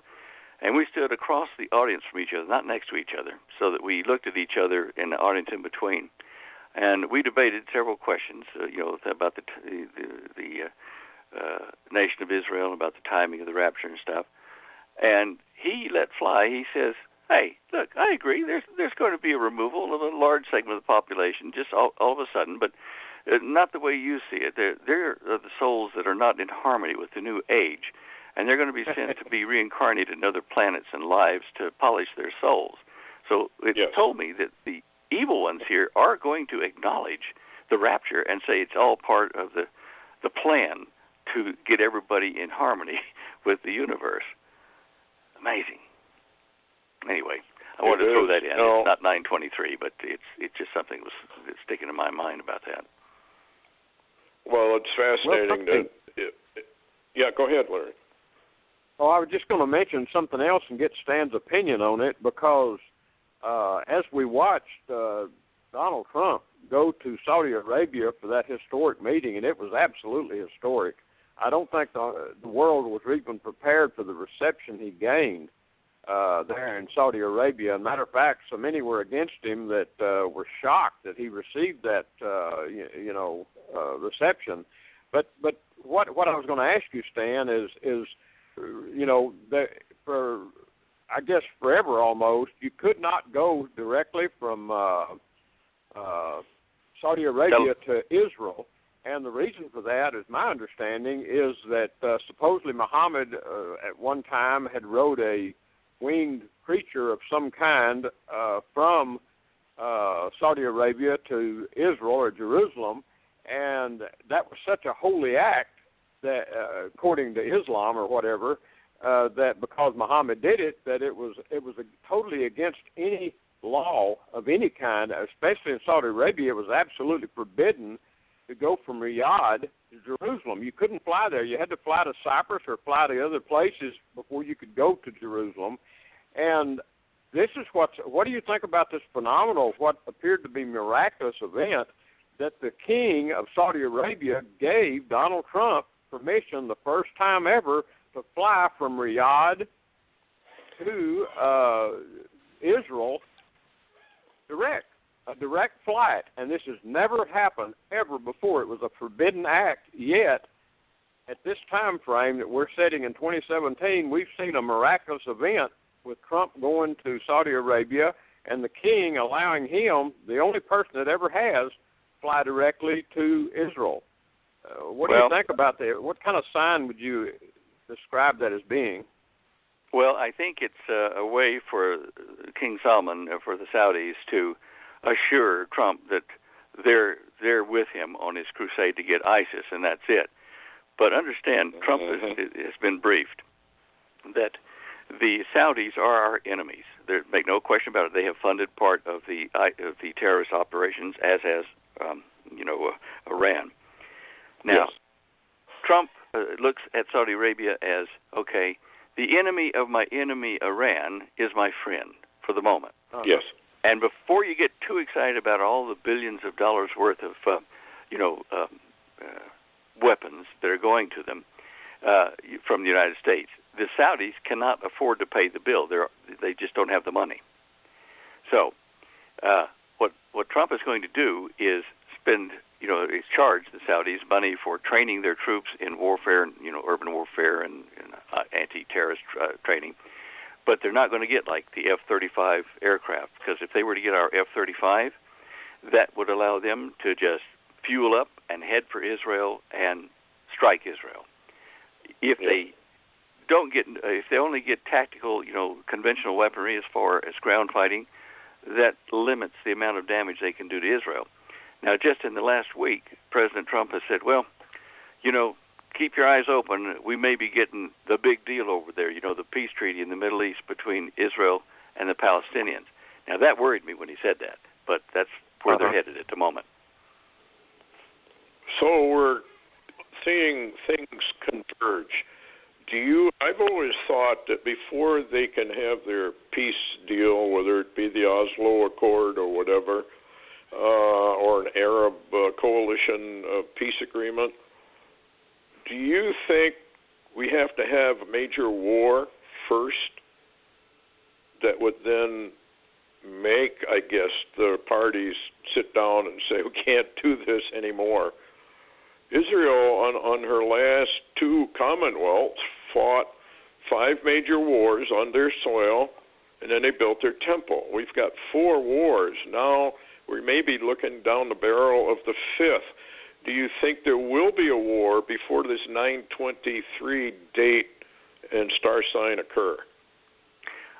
And we stood across the audience from each other, not next to each other, so that we looked at each other in the audience in between. And we debated several questions, about the nation of Israel, about the timing of the rapture and stuff. And he let fly. He says, hey, look, I agree. There's going to be a removal of a large segment of the population just all of a sudden, but not the way you see it. They're the souls that are not in harmony with the new age, and they're going to be sent to be reincarnated in other planets and lives to polish their souls. So it told me that the evil ones here are going to acknowledge the rapture and say it's all part of the plan to get everybody in harmony with the universe. Amazing. Anyway, I wanted to throw that in. It's not 9/23, but it's just something that's sticking in my mind about that. Well, it's fascinating. Go ahead, Larry. Oh, I was just going to mention something else and get Stan's opinion on it, because as we watched Donald Trump go to Saudi Arabia for that historic meeting, and it was absolutely historic. I don't think the world was even prepared for the reception he gained there in Saudi Arabia. As a matter of fact, so many were against him that were shocked that he received that reception. But what I was going to ask you, Stan, is for I guess forever almost, you could not go directly from Saudi Arabia to Israel. And the reason for that, is my understanding, is that supposedly Muhammad at one time had rode a winged creature of some kind from Saudi Arabia to Israel or Jerusalem, and that was such a holy act that, according to Islam or whatever, that because Muhammad did it, that it was totally against any law of any kind, especially in Saudi Arabia. It was absolutely forbidden to go from Riyadh to Jerusalem. You couldn't fly there. You had to fly to Cyprus or fly to other places before you could go to Jerusalem. And this is what do you think about this phenomenal, what appeared to be miraculous event, that the king of Saudi Arabia gave Donald Trump permission the first time ever to fly from Riyadh to Israel a direct flight, and this has never happened ever before. It was a forbidden act, yet at this time frame that we're setting in 2017, we've seen a miraculous event with Trump going to Saudi Arabia and the king allowing him, the only person that ever has, fly directly to Israel. What do you think about that? What kind of sign would you describe that as being? Well, I think it's a way for King Salman, for the Saudis, to assure Trump that they're with him on his crusade to get ISIS, and that's it. But understand, Trump has been briefed that the Saudis are our enemies. Make no question about it. They have funded part of the terrorist operations, as has Iran. Now, yes. Trump looks at Saudi Arabia as, okay, the enemy of my enemy, Iran, is my friend for the moment. Yes. And before you get too excited about all the billions of dollars worth of, weapons that are going to them from the United States, the Saudis cannot afford to pay the bill. They just don't have the money. So, what Trump is going to do is spend, charge the Saudis money for training their troops in warfare, urban warfare and anti-terrorist training. But they're not going to get like the F-35 aircraft, because if they were to get our F-35, that would allow them to just fuel up and head for Israel and strike Israel. If they only get tactical, conventional weaponry as far as ground fighting, that limits the amount of damage they can do to Israel. Now, just in the last week, President Trump has said, well, keep your eyes open. We may be getting the big deal over there, the peace treaty in the Middle East between Israel and the Palestinians. Now, that worried me when he said that, but that's where they're headed at the moment. So we're seeing things converge. I've always thought that before they can have their peace deal, whether it be the Oslo Accord or whatever, or an Arab coalition peace agreement, do you think we have to have a major war first that would then make, I guess, the parties sit down and say, we can't do this anymore? Israel, on her last two commonwealths, fought 5 major wars on their soil, and then they built their temple. We've got 4 wars. Now we may be looking down the barrel of the 5th. Do you think there will be a war before this 9/23 date and star sign occur?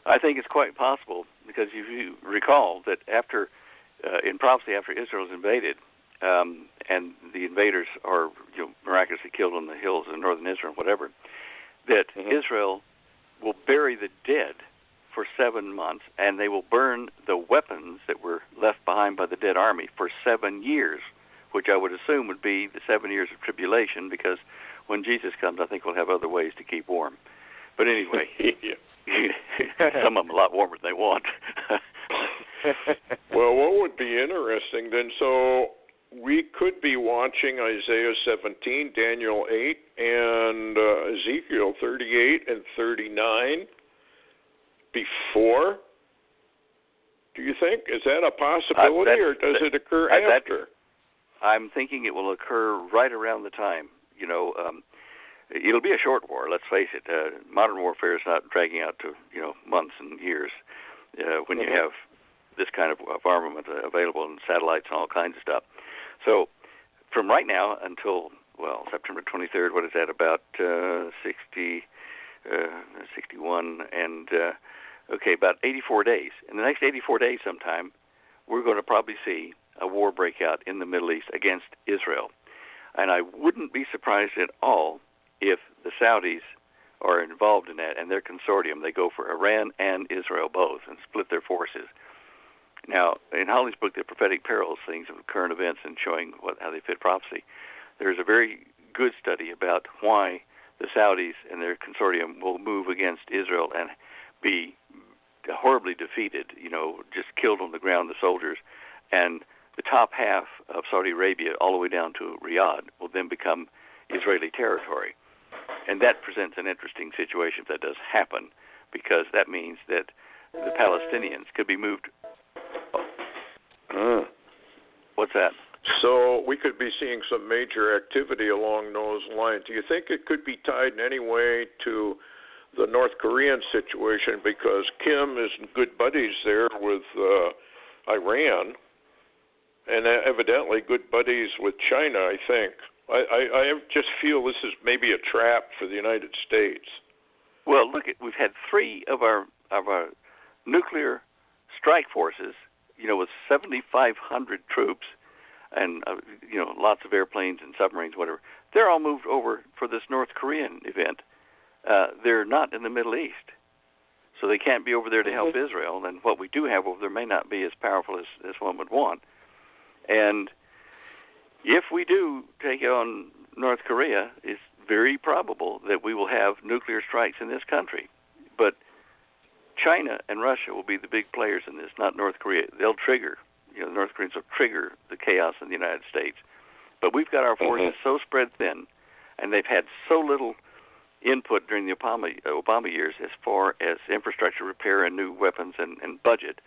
I think it's quite possible, because if you recall that in prophecy, after Israel is invaded, and the invaders are miraculously killed on the hills in northern Israel, whatever, that Israel will bury the dead for 7 months, and they will burn the weapons that were left behind by the dead army for 7 years, which I would assume would be the 7 years of tribulation, because when Jesus comes, I think we'll have other ways to keep warm. But anyway, some of them a lot warmer than they want. Well, what would be interesting then, so we could be watching Isaiah 17, Daniel 8, and Ezekiel 38 and 39 before? Do you think? Is that a possibility, or does it occur after? I'm thinking it will occur right around the time. It'll be a short war, let's face it. Modern warfare is not dragging out to, months and years when you have this kind of armament available and satellites and all kinds of stuff. So from right now until, September 23rd, what is that, about 61, and, about 84 days. In the next 84 days sometime, we're going to probably see a war break out in the Middle East against Israel. And I wouldn't be surprised at all if the Saudis are involved in that, and their consortium, they go for Iran and Israel both and split their forces. Now, in Holly's book, The Prophetic Perils, things of current events and showing how they fit prophecy, there's a very good study about why the Saudis and their consortium will move against Israel and be horribly defeated, just killed on the ground, the soldiers, and the top half of Saudi Arabia, all the way down to Riyadh, will then become Israeli territory. And that presents an interesting situation if that does happen. because that means that the Palestinians could be moved. What's that? So we could be seeing some major activity along those lines. Do you think it could be tied in any way to the North Korean situation, because Kim is good buddies there with Iran, and evidently good buddies with China, I think. I just feel this is maybe a trap for the United States. Well, look, we've had 3 of our nuclear strike forces, with 7,500 troops and lots of airplanes and submarines, whatever. They're all moved over for this North Korean event. They're not in the Middle East, so they can't be over there to help Israel. And what we do have over there may not be as powerful as one would want. And if we do take on North Korea, it's very probable that we will have nuclear strikes in this country. But China and Russia will be the big players in this, not North Korea. They'll trigger, the North Koreans will trigger the chaos in the United States. But we've got our forces so spread thin, and they've had so little input during the Obama years as far as infrastructure repair and new weapons and budget,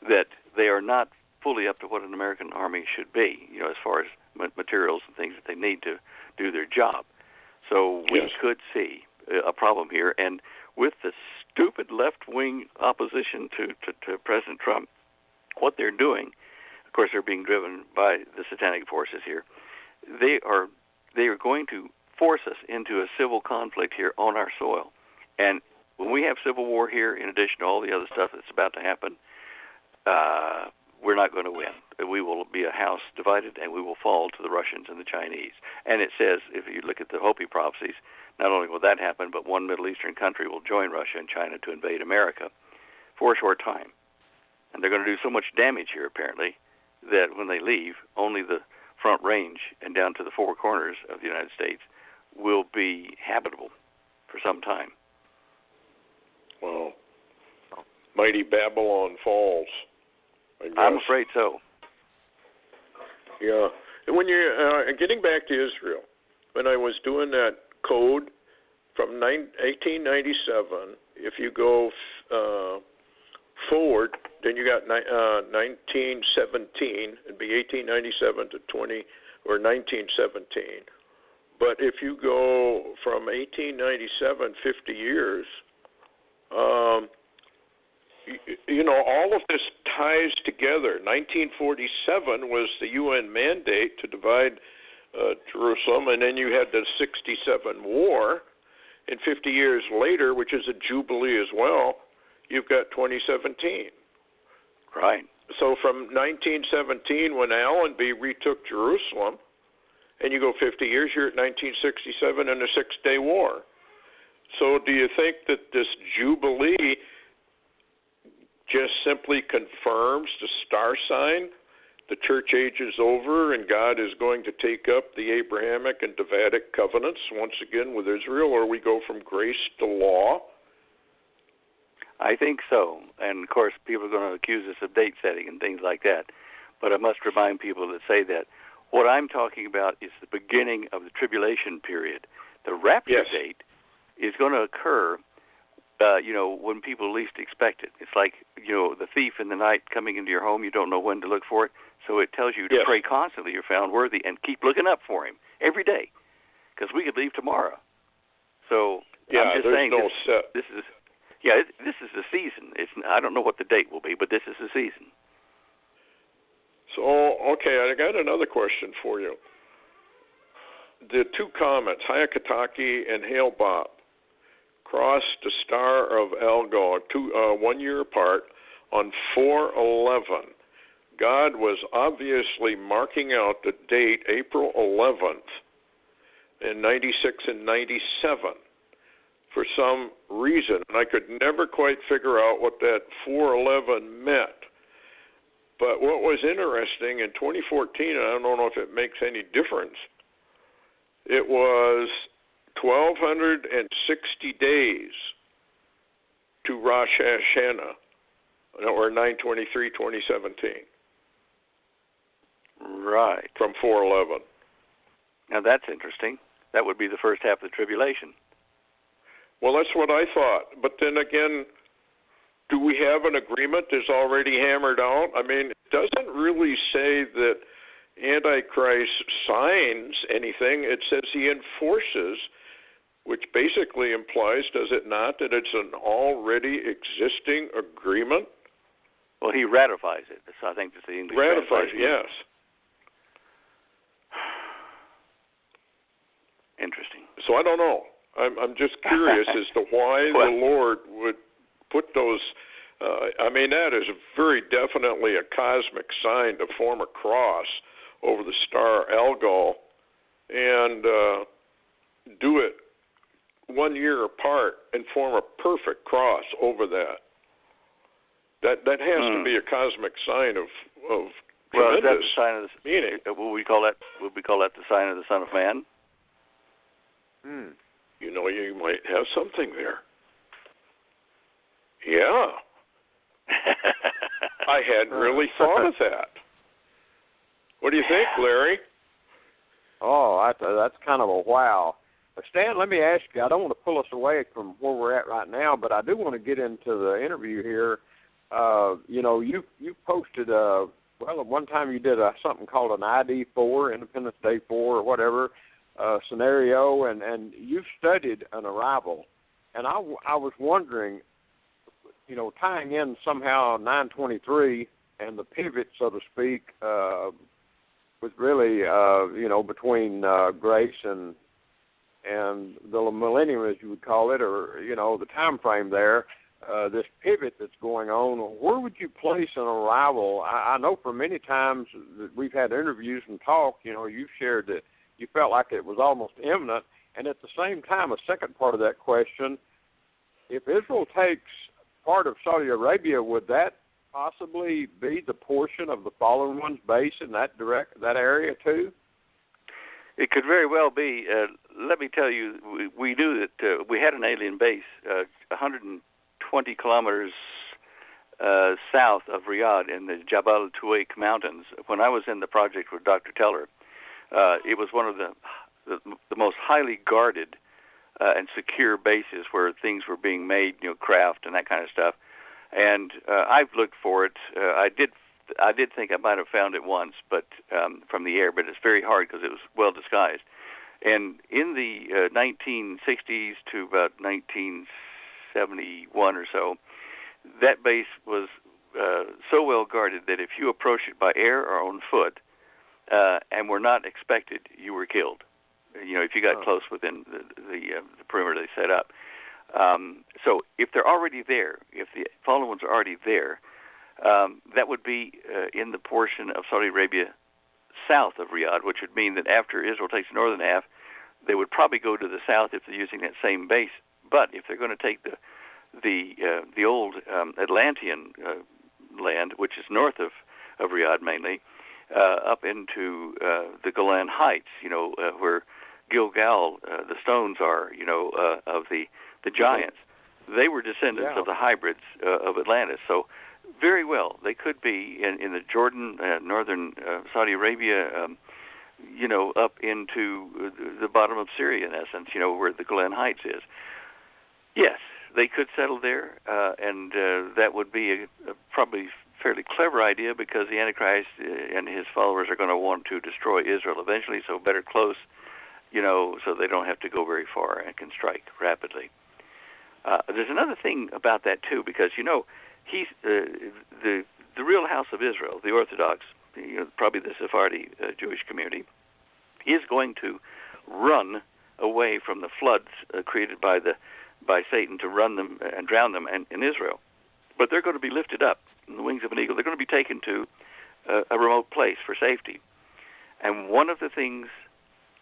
that they are not fully up to what an American army should be, as far as materials and things that they need to do their job. So we could see a problem here. And with the stupid left-wing opposition to President Trump, what they're doing, of course, they're being driven by the satanic forces here. They are going to force us into a civil conflict here on our soil. And when we have civil war here, in addition to all the other stuff that's about to happen, we're not going to win. We will be a house divided, and we will fall to the Russians and the Chinese. And it says, if you look at the Hopi prophecies, not only will that happen, but one Middle Eastern country will join Russia and China to invade America for a short time. And they're going to do so much damage here, apparently, that when they leave, only the front range and down to the 4 corners of the United States will be habitable for some time. Wow. Mighty Babylon falls, I guess. I'm afraid so. Yeah. And when you're getting back to Israel, when I was doing that code from 1897, if you go forward, then you got 1917. It'd be 1897 to 1917. But if you go from 1897, 50 years, all of this ties together. 1947 was the UN mandate to divide Jerusalem, and then you had the 67 war, and 50 years later, which is a Jubilee as well, you've got 2017. Right. So from 1917, when Allenby retook Jerusalem, and you go 50 years, you're at 1967 and the Six-Day War. So do you think that this Jubilee just simply confirms the star sign? The church age is over, and God is going to take up the Abrahamic and Davidic covenants once again with Israel, or we go from grace to law? I think so. And, of course, people are going to accuse us of date setting and things like that. But I must remind people that say that what I'm talking about is the beginning of the tribulation period. The rapture date is going to occur, when people least expect it. It's like, the thief in the night coming into your home. You don't know when to look for it. So it tells you to pray constantly you're found worthy and keep looking up for him every day, because we could leave tomorrow. So I'm just saying this is the season. I don't know what the date will be, but this is the season. So, okay, I got another question for you. The 2 comets, Hyakutake and Hale-Bopp, crossed the star of Algol 1 year apart on 4/11. God was obviously marking out the date April 11th in 96 and 97 for some reason, and I could never quite figure out what that 4/11 meant. But what was interesting, in 2014, and I don't know if it makes any difference, it was 1,260 days to Rosh Hashanah, or 9/23/2017. Right. From 4/11. Now that's interesting. That would be the first half of the tribulation. Well, that's what I thought. But then again, do we have an agreement that's already hammered out? I mean, it doesn't really say that Antichrist signs anything. It says he enforces, which basically implies, does it not, that it's an already existing agreement? Well, he ratifies it. So I think that's the English ratifies, translation. Yes. Interesting. So I don't know. I'm just curious as to why the Lord would put those. I mean, that is very definitely a cosmic sign to form a cross over the star Algol and do it 1 year apart and form a perfect cross over that. That has to be a cosmic sign of well, is that tremendous the sign of the meaning. Would we call that the sign of the Son of Man? You know, you might have something there. Yeah. I hadn't really thought of that. What do you think, Larry? Oh, that's kind of a wow. Stan, let me ask you, I don't want to pull us away from where we're at right now, but I do want to get into the interview here. You know, you posted, well, at one time you did something called an ID4, Independence Day 4 or whatever, scenario, and you've studied an arrival. And I was wondering, you know, tying in somehow 923 and the pivot, so to speak, was really, you know, between grace and the millennium, as you would call it, or, you know, the time frame there, this pivot that's going on. Where would you place an arrival? I know for many times that we've had interviews and talk, you know, you've shared that you felt like it was almost imminent. And at the same time, a second part of that question, if Israel takes part of Saudi Arabia, would that possibly be the portion of the fallen one's base in that area too? It could very well be. Let me tell you, we knew that we had an alien base 120 kilometers south of Riyadh in the Jabal Tuwaiq Mountains. When I was in the project with Dr. Teller, it was one of the most highly guarded and secure bases where things were being made, you know, craft and that kind of stuff. And I've looked for it. I did think I might have found it once, but from the air, but it's very hard because it was well disguised. And in the 1960s to about 1971 or so, that base was so well guarded that if you approached it by air or on foot and were not expected, you were killed. You know, if you got close within the perimeter they set up. So if they're already there, if the fallen ones are already there, that would be in the portion of Saudi Arabia south of Riyadh, which would mean that after Israel takes the northern half, they would probably go to the south if they're using that same base. But if they're going to take the old Atlantean land, which is north of Riyadh mainly, up into the Golan Heights, you know, where Gilgal, the stones are, you know, of the giants. They were descendants of the hybrids of Atlantis. So very well, they could be in the Jordan, northern Saudi Arabia, you know, up into the bottom of Syria, in essence, you know, where the Golan Heights is. Yes, they could settle there, and that would be a probably fairly clever idea because the Antichrist and his followers are going to want to destroy Israel eventually, so better close, you know, so they don't have to go very far and can strike rapidly. There's another thing about that, too, because, you know, he's the real house of Israel, the Orthodox, you know, probably the Sephardi Jewish community, is going to run away from the floods created by Satan to run them and drown them in Israel. But they're going to be lifted up in the wings of an eagle. They're going to be taken to a remote place for safety. And one of the things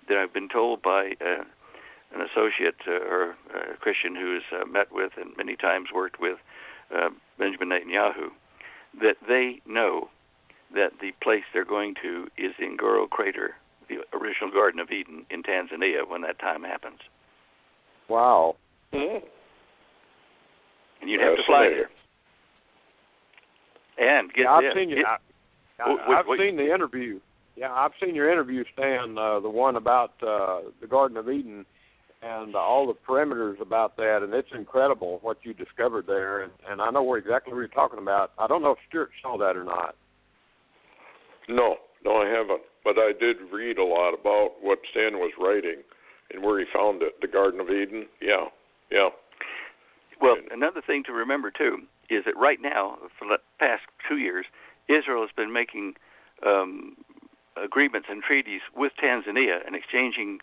that I've been told by an associate or a Christian who's met with and many times worked with Benjamin Netanyahu, that they know that the place they're going to is the Ngoro Crater, the original Garden of Eden in Tanzania when that time happens. Wow. Mm-hmm. And you'd have to fly there. And get I've this. seen you. I've seen the interview. Yeah, I've seen your interview, Stan, the one about the Garden of Eden. and all the perimeters about that, and it's incredible what you discovered there, and I know exactly what you're talking about. I don't know if Stuart saw that or not. No, I haven't, but I did read a lot about what Stan was writing and where he found it, the Garden of Eden. Yeah. Well, another thing to remember, too, is that right now, for the past 2 years, Israel has been making agreements and treaties with Tanzania and exchanging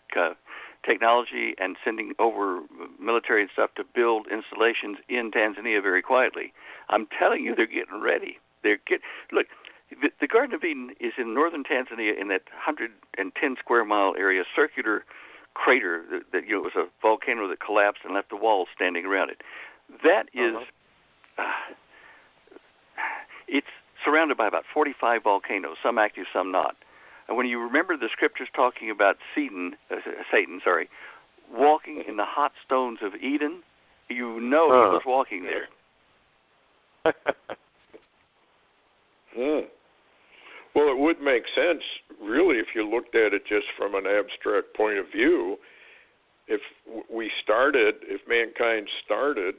technology and sending over military and stuff to build installations in Tanzania very quietly. I'm telling you, they're getting ready. Look, the Garden of Eden is in northern Tanzania in that 110 square mile area, circular crater that was a volcano that collapsed and left the walls standing around it. That is, it's surrounded by about 45 volcanoes, some active, some not. And when you remember the scriptures talking about Satan, walking in the hot stones of Eden, you know he was walking there. Well, it would make sense, really, if you looked at it just from an abstract point of view. If mankind started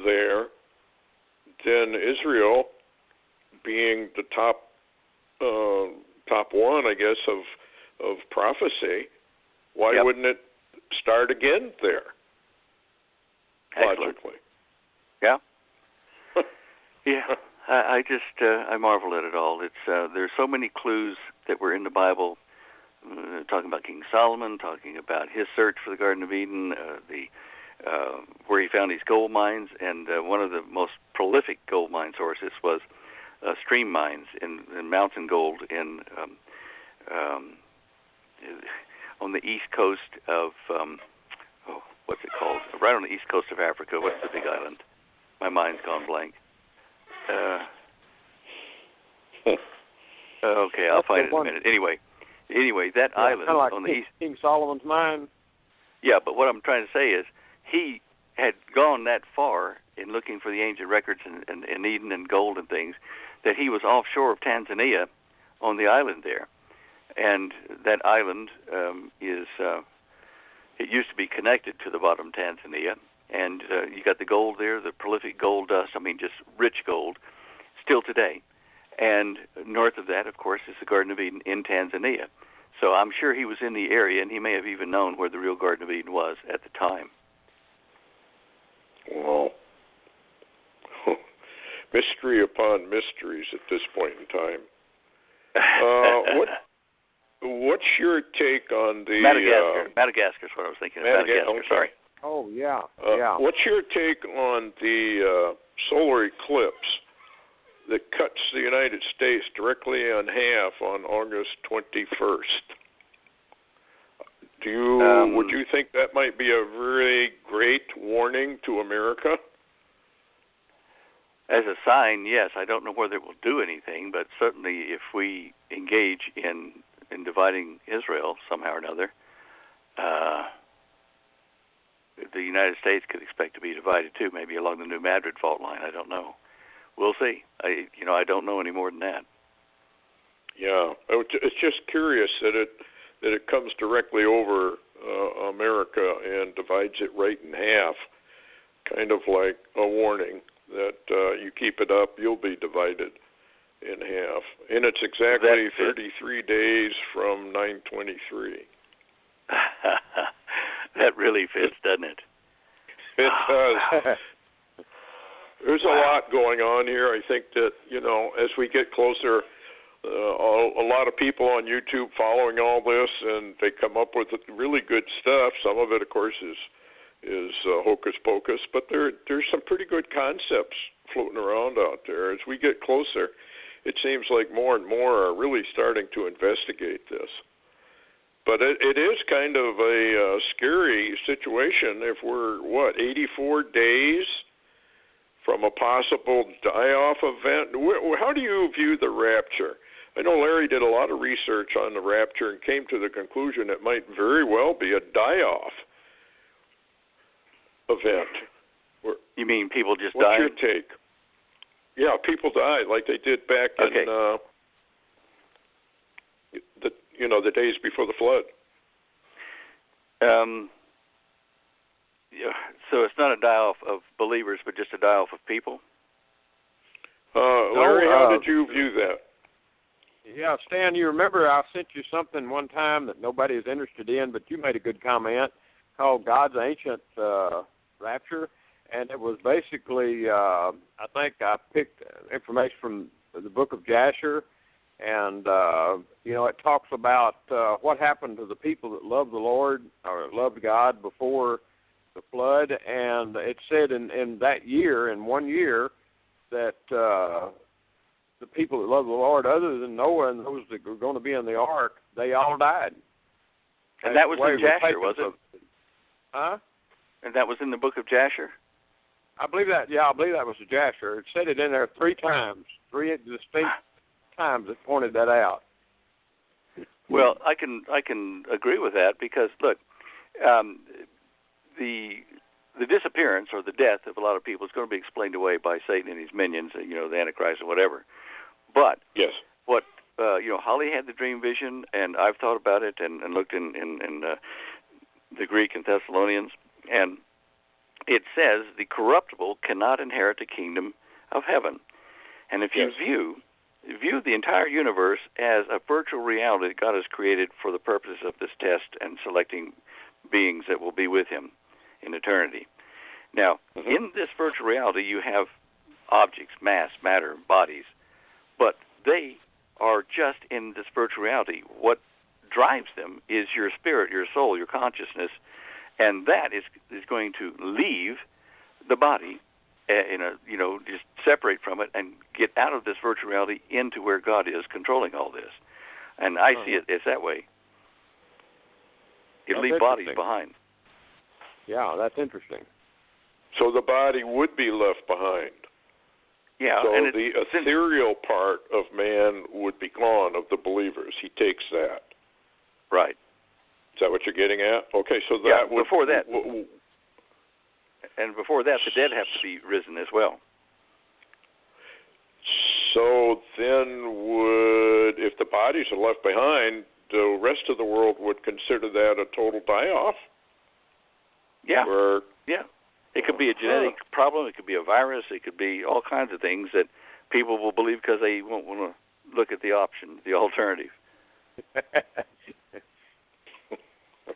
there, then Israel, being the top one, I guess, of prophecy, why wouldn't it start again there? Excellent. Logically. Yeah. Yeah. I just I marvel at it all. It's there's so many clues that were in the Bible, talking about King Solomon, talking about his search for the Garden of Eden, where he found these gold mines, and one of the most prolific gold mine sources was stream mines in mountain gold on the east coast of what's it called? Right on the east coast of Africa. What's the big island? My mind's gone blank. Okay, I'll find it in a minute. Anyway, that island like on the east. King Solomon's mine. Yeah, but what I'm trying to say is he had gone that far in looking for the ancient records in Eden and gold and things that he was offshore of Tanzania on the island there, and that island it used to be connected to the bottom of Tanzania. And you got the gold there, the prolific gold dust, just rich gold, still today. And north of that, of course, is the Garden of Eden in Tanzania. So I'm sure he was in the area, and he may have even known where the real Garden of Eden was at the time. Well, mystery upon mysteries at this point in time. What's your take on the... Madagascar is what I was thinking of. Madagascar, okay. Sorry. Oh, yeah. What's your take on the solar eclipse that cuts the United States directly in half on August 21st? Would you think that might be a very great warning to America? As a sign, yes. I don't know whether it will do anything, but certainly if we engage in dividing Israel somehow or another, the United States could expect to be divided too, maybe along the New Madrid fault line. I don't know. We'll see. I don't know any more than that. Yeah, it's just curious that it comes directly over America and divides it right in half, kind of like a warning that you keep it up, you'll be divided in half. And it's exactly 33 days from 9/23. That really fits, doesn't it? It does. There's a lot going on here. I think that, as we get closer, a lot of people on YouTube following all this, and they come up with really good stuff. Some of it, of course, is hocus pocus, but there's some pretty good concepts floating around out there. As we get closer, it seems like more and more are really starting to investigate this. But it is kind of a scary situation if we're, 84 days from a possible die-off event? How do you view the rapture? I know Larry did a lot of research on the rapture and came to the conclusion it might very well be a die-off event. You mean people just What's die? What's your take? Yeah, people died like they did back in the days before the flood. So it's not a die-off of believers, but just a die-off of people? Larry, how did you view that? Yeah, Stan, you remember I sent you something one time that nobody is interested in, but you made a good comment called God's Ancient Rapture, and it was basically, I think I picked information from the book of Jasher, and, it talks about what happened to the people that loved the Lord or loved God before the flood, and it said in that year, in 1 year, that the people that loved the Lord, other than Noah and those that were going to be in the ark, they all died. And that was in Jasher, was it? Huh? And that was in the book of Jasher? I believe that was the Jasher. It said it in there 3 times, 3 distinct times it pointed that out. Well, I can agree with that because, look, the disappearance or the death of a lot of people is going to be explained away by Satan and his minions, the Antichrist or whatever. But yes, what Holly had the dream vision, and I've thought about it and looked in the Greek and Thessalonians, and it says the corruptible cannot inherit the kingdom of heaven. And if you view the entire universe as a virtual reality that God has created for the purposes of this test and selecting beings that will be with him in eternity. Now, in this virtual reality, you have objects, mass, matter, bodies, but they are just in this virtual reality. What drives them is your spirit, your soul, your consciousness, and that is going to leave the body, just separate from it and get out of this virtual reality into where God is controlling all this. And I see it as that way. You leave bodies behind. Yeah, that's interesting. So the body would be left behind. Yeah. So and the ethereal part of man would be gone, of the believers. He takes that. Right. Is that what you're getting at? Okay, so that would... Before that. And before that, the dead have to be risen as well. So then if the bodies are left behind, the rest of the world would consider that a total die-off? Yeah. It could be a genetic problem. It could be a virus. It could be all kinds of things that people will believe because they won't want to look at the option, the alternative.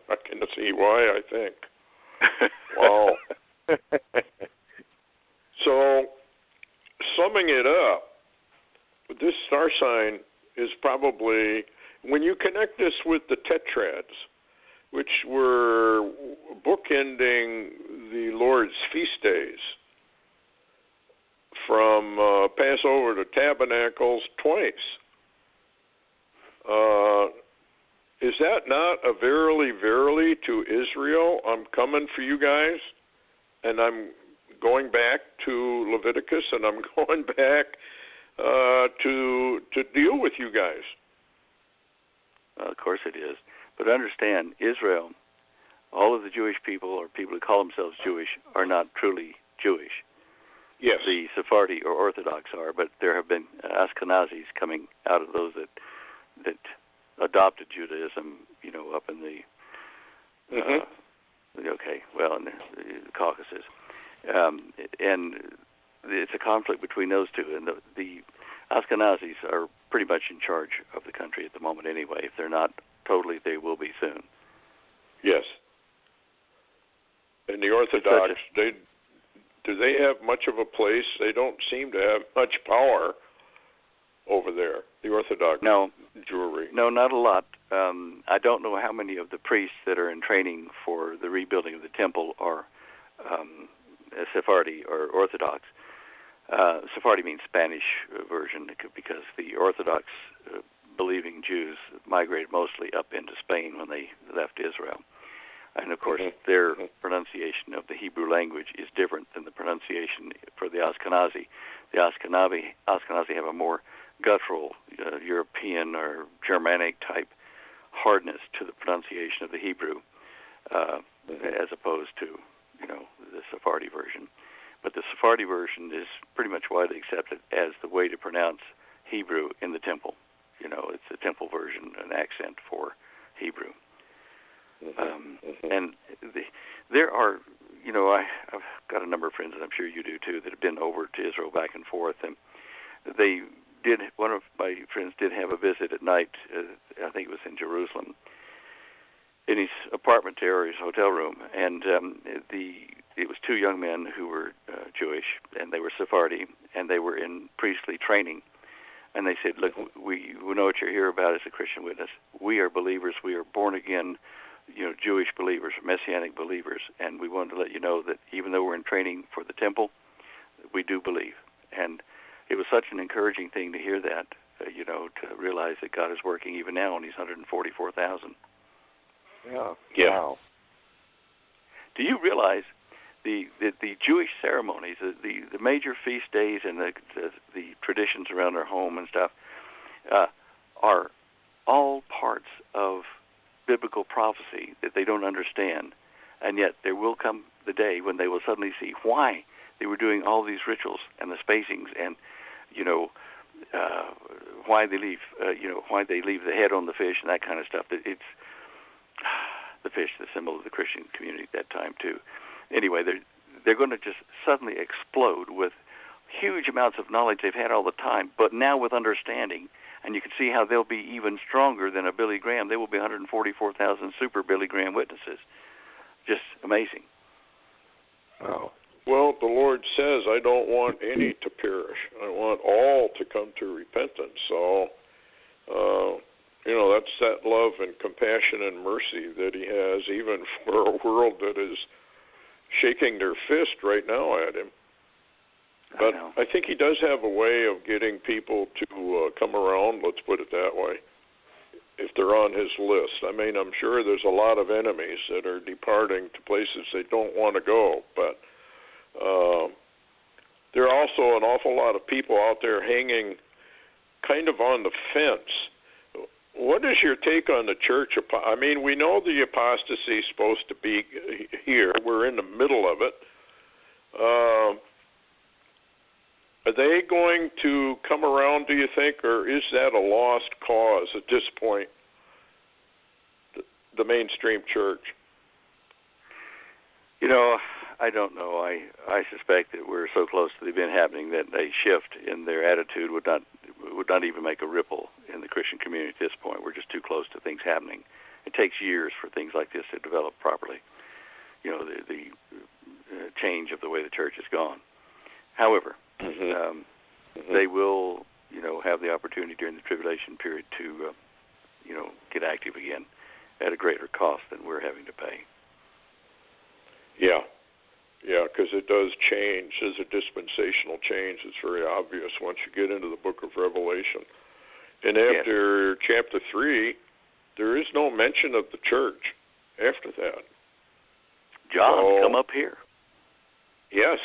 I can see why, I think. Wow. So, summing it up, this star sign is probably, when you connect this with the tetrads, which were bookending the Lord's feast days, from Passover to Tabernacles twice, is that not a verily, verily to Israel? I'm coming for you guys, and I'm going back to Leviticus, and I'm going back to deal with you guys. Of course it is. But understand, Israel, all of the Jewish people, or people who call themselves Jewish, are not truly Jewish. Yes. The Sephardi or Orthodox are, but there have been Ashkenazis coming out of those that adopted Judaism, up in the in the Caucasus, and it's a conflict between those two. And the Ashkenazis are pretty much in charge of the country at the moment, anyway. If they're not totally, they will be soon. Yes. And the Orthodox, do they have much of a place? They don't seem to have much power over there, the Orthodox Jewry. No, not a lot. I don't know how many of the priests that are in training for the rebuilding of the temple are Sephardi or Orthodox. Sephardi means Spanish version, because the Orthodox believing Jews migrated mostly up into Spain when they left Israel. And, of course, their pronunciation of the Hebrew language is different than the pronunciation for the Ashkenazi. The Ashkenazi have a more guttural European or Germanic type hardness to the pronunciation of the Hebrew, as opposed to, the Sephardi version. But the Sephardi version is pretty much widely accepted as the way to pronounce Hebrew in the temple. It's the temple version, an accent for Hebrew. And there are, I've got a number of friends, and I'm sure you do too, that have been over to Israel back and forth, and one of my friends did have a visit at night, I think it was in Jerusalem, in his apartment there, or his hotel room, and it was two young men who were Jewish, and they were Sephardi, and they were in priestly training. And they said, look, we know what you're here about as a Christian witness. We are believers. We are born again, Jewish believers, Messianic believers. And we wanted to let you know that even though we're in training for the temple, we do believe. And it was such an encouraging thing to hear that, to realize that God is working even now on these 144,000. Yeah. Wow. Do you realize the Jewish ceremonies, the major feast days, and the traditions around our home and stuff are all parts of biblical prophecy that they don't understand, and yet there will come the day when they will suddenly see why they were doing all these rituals and the spacings, and why they leave the head on the fish and that kind of stuff. It's the fish, the symbol of the Christian community at that time too. Anyway, they're going to just suddenly explode with huge amounts of knowledge they've had all the time, but now with understanding. And you can see how they'll be even stronger than a Billy Graham. They will be 144,000 super Billy Graham witnesses. Just amazing. Wow. Well, the Lord says, I don't want any to perish. I want all to come to repentance. So, that's that love and compassion and mercy that he has, even for a world that is shaking their fist right now at him. But I think he does have a way of getting people to come around, let's put it that way, if they're on his list. I mean, I'm sure there's a lot of enemies that are departing to places they don't want to go, but there are also an awful lot of people out there hanging kind of on the fence. What is your take on the church? I mean, we know the apostasy is supposed to be here. We're in the middle of it. Are they going to come around, do you think, or is that a lost cause at this point, the mainstream church? I don't know. I suspect that we're so close to the event happening that a shift in their attitude would not even make a ripple in the Christian community at this point. We're just too close to things happening. It takes years for things like this to develop properly. The change of the way the church has gone. However, they will, have the opportunity during the tribulation period to, get active again at a greater cost than we're having to pay. Yeah, because it does change. There's a dispensational change. It's very obvious once you get into the book of Revelation. And after chapter 3, there is no mention of the church after that. John, come up here. Yes.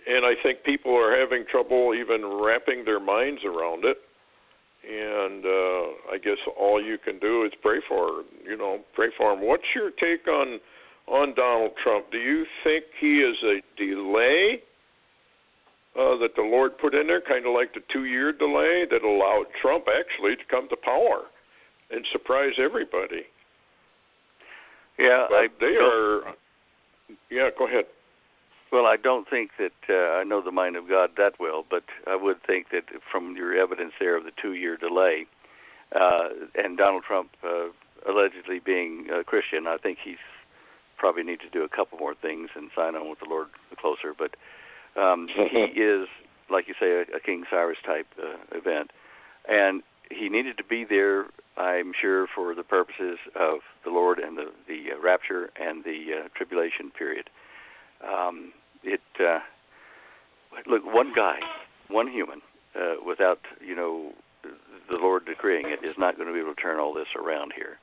And I think people are having trouble even wrapping their minds around it. And I guess all you can do is pray for him. What's your take on Donald Trump? Do you think he is a delay that the Lord put in there, kind of like the 2-year delay that allowed Trump actually to come to power and surprise everybody? Yeah, Yeah, go ahead. Well, I don't think that I know the mind of God that well, but I would think that from your evidence there of the 2-year delay and Donald Trump allegedly being a Christian, I think he's probably need to do a couple more things and sign on with the Lord closer. But he is, like you say, a King Cyrus type event, and he needed to be there, I'm sure, for the purposes of the Lord and the rapture and the tribulation period. Look, one guy, one human, without the Lord decreeing it, is not going to be able to turn all this around here.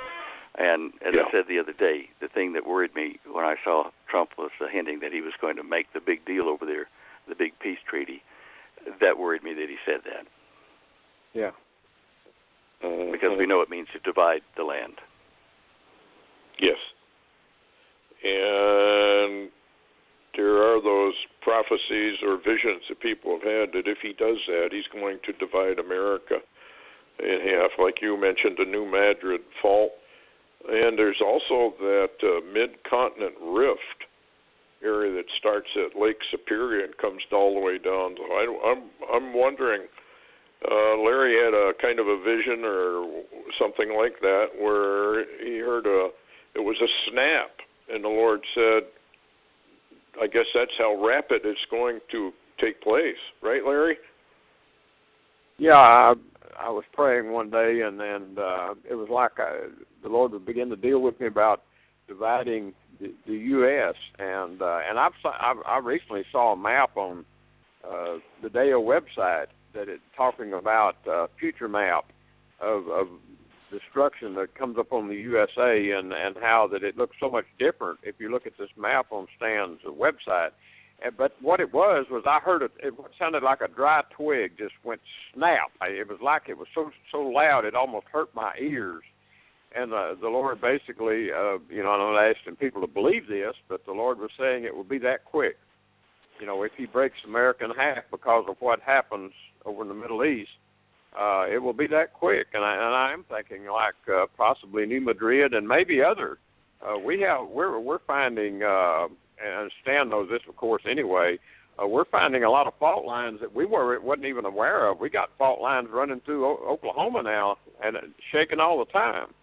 And as I said the other day, the thing that worried me when I saw Trump was hinting that he was going to make the big deal over there, the big peace treaty. That worried me that he said that. Yeah. Because we know it means to divide the land. Yes. And there are those prophecies or visions that people have had that if he does that, he's going to divide America in half. Like you mentioned, the New Madrid fault. And there's also that mid-continent rift area that starts at Lake Superior and comes all the way down. So I'm wondering, Larry had a kind of a vision or something like that where he heard it was a snap, and the Lord said, I guess that's how rapid it's going to take place. Right, Larry? Yeah, I was praying one day, and it was like the Lord would begin to deal with me about dividing the U.S. and I recently saw a map on the Deyo website that it's talking about a future map of destruction that comes up on the USA and how that it looks so much different if you look at this map on Stan's website. But what it was I heard it sounded like a dry twig just went snap. It was like it was so loud it almost hurt my ears. And the Lord basically, I'm not asking people to believe this, but the Lord was saying it will be that quick. If He breaks America in half because of what happens over in the Middle East, it will be that quick. And I am thinking like possibly New Madrid and maybe other. We're finding, and Stan knows this, of course, anyway. We're finding a lot of fault lines that we wasn't even aware of. We got fault lines running through Oklahoma now and shaking all the time.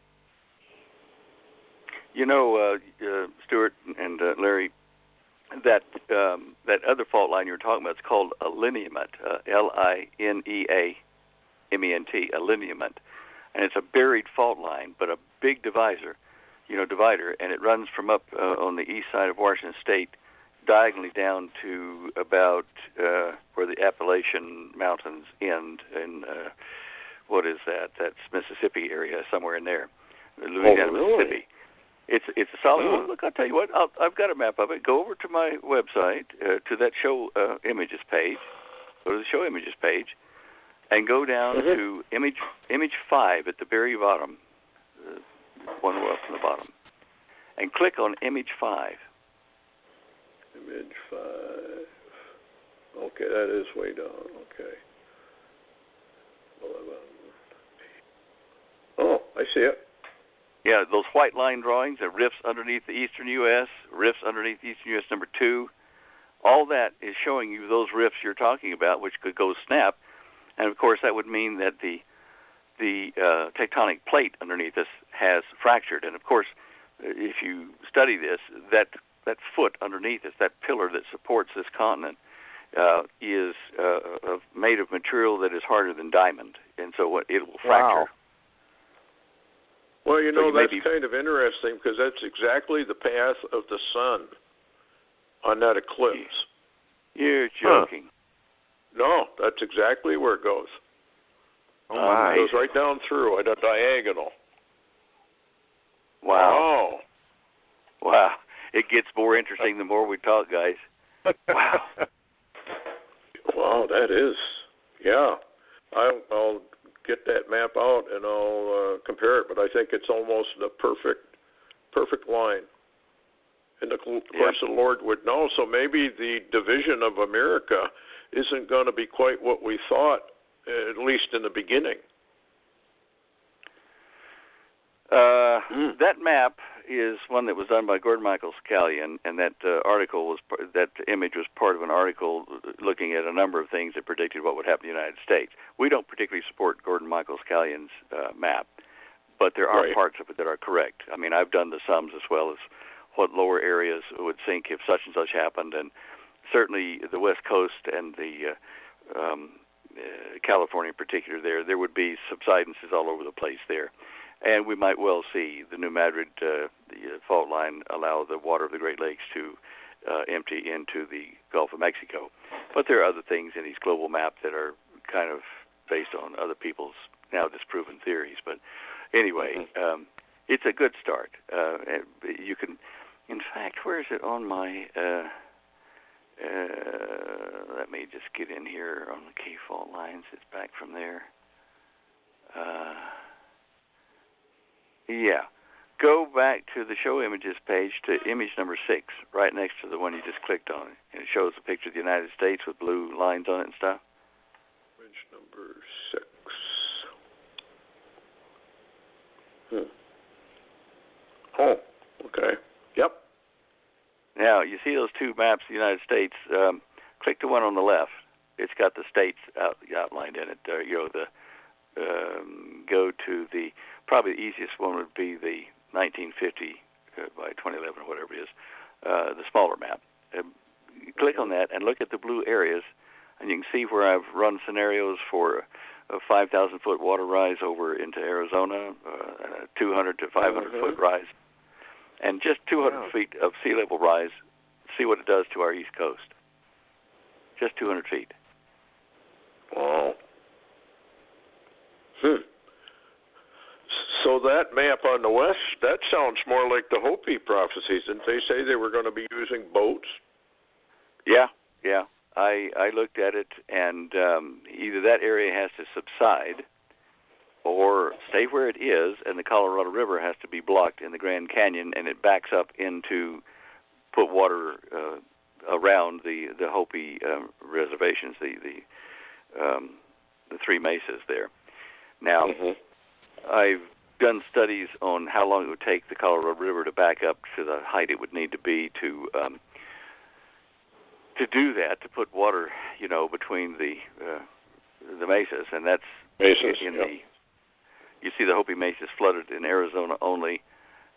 Stuart and Larry, that other fault line you were talking about is called a lineament, Lineament, a lineament, and it's a buried fault line, but a big divider, and it runs from up on the east side of Washington State, diagonally down to about where the Appalachian Mountains end, in what is that? That's Mississippi area, somewhere in there, Louisiana, Mississippi. It's a solid. Oh. Look, I'll tell you what. I've got a map of it. Go over to my website to that show images page. Go to the show images page, and go down to image 5 at the very bottom, one row up from the bottom, and click on image 5. Image 5. Okay, that is way down. Okay. 11. Oh, I see it. Yeah, those white line drawings, the rifts underneath the eastern U.S., rifts underneath eastern U.S. number 2, all that is showing you those rifts you're talking about, which could go snap. And, of course, that would mean that the tectonic plate underneath us has fractured. And, of course, if you study this, that foot underneath us, that pillar that supports this continent, is made of material that is harder than diamond. And so it will fracture. Wow. Well, that's kind of interesting because that's exactly the path of the sun on that eclipse. You're joking. No, that's exactly where it goes. Oh, my. It goes right down through at a diagonal. Wow. Wow. It gets more interesting the more we talk, guys. Wow. Wow, that is. Yeah. I'll get that map out and I'll compare it, but I think it's almost the perfect line. And of course the Lord would know. So maybe the division of America isn't going to be quite what we thought, at least in the beginning. That map is one that was done by Gordon Michael Scallion, and that that image was part of an article looking at a number of things that predicted what would happen in the United States. We don't particularly support Gordon Michael Scallion's map, but there are parts of it that are correct. I mean, I've done the sums as well as what lower areas would sink if such and such happened, and certainly the West Coast and the California in particular, there would be subsidences all over the place there. And we might well see the New Madrid the fault line allow the water of the Great Lakes to empty into the Gulf of Mexico. But there are other things in these global maps that are kind of based on other people's now disproven theories. But anyway, it's a good start. You can, in fact, where is it on my... let me just get in here on the K fault lines. It's back from there. Yeah. Go back to the show images page to image number 6, right next to the one you just clicked on. And it shows a picture of the United States with blue lines on it and stuff. Image number 6. see those two maps of the United States, click the one on the left. It's got the states outlined in it. Go to probably the easiest one would be the 1950 by 2011 or whatever it is, the smaller map. Click on that and look at the blue areas, and you can see where I've run scenarios for a 5,000-foot water rise over into Arizona, a 200 to 500-foot rise, and just 200 feet of sea level rise. See what it does to our East Coast. Just 200 feet. Wow. So that map on the west, that sounds more like the Hopi prophecies. Didn't they say they were going to be using boats? Yeah. I looked at it, and either that area has to subside or stay where it is, and the Colorado River has to be blocked in the Grand Canyon, and it backs up into put water around the Hopi reservations, the three mesas there. Now, I've done studies on how long it would take the Colorado River to back up to the height it would need to be to do that, to put water, between the mesas, and that's mesas. You see the Hopi mesas flooded in Arizona only,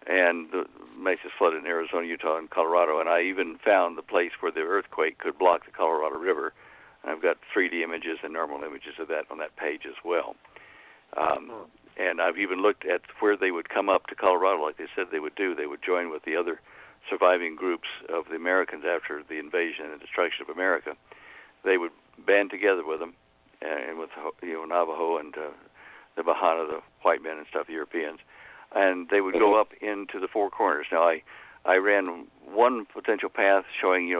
and the mesas flooded in Arizona, Utah, and Colorado. And I even found the place where the earthquake could block the Colorado River. I've got 3D images and normal images of that on that page as well. And I've even looked at where they would come up to Colorado, like they said they would do. They would join with the other surviving groups of the Americans after the invasion and destruction of America. They would band together with them, and with Navajo and the Bahana, the white men and stuff, the Europeans, and they would go up into the Four Corners. Now, I ran one potential path showing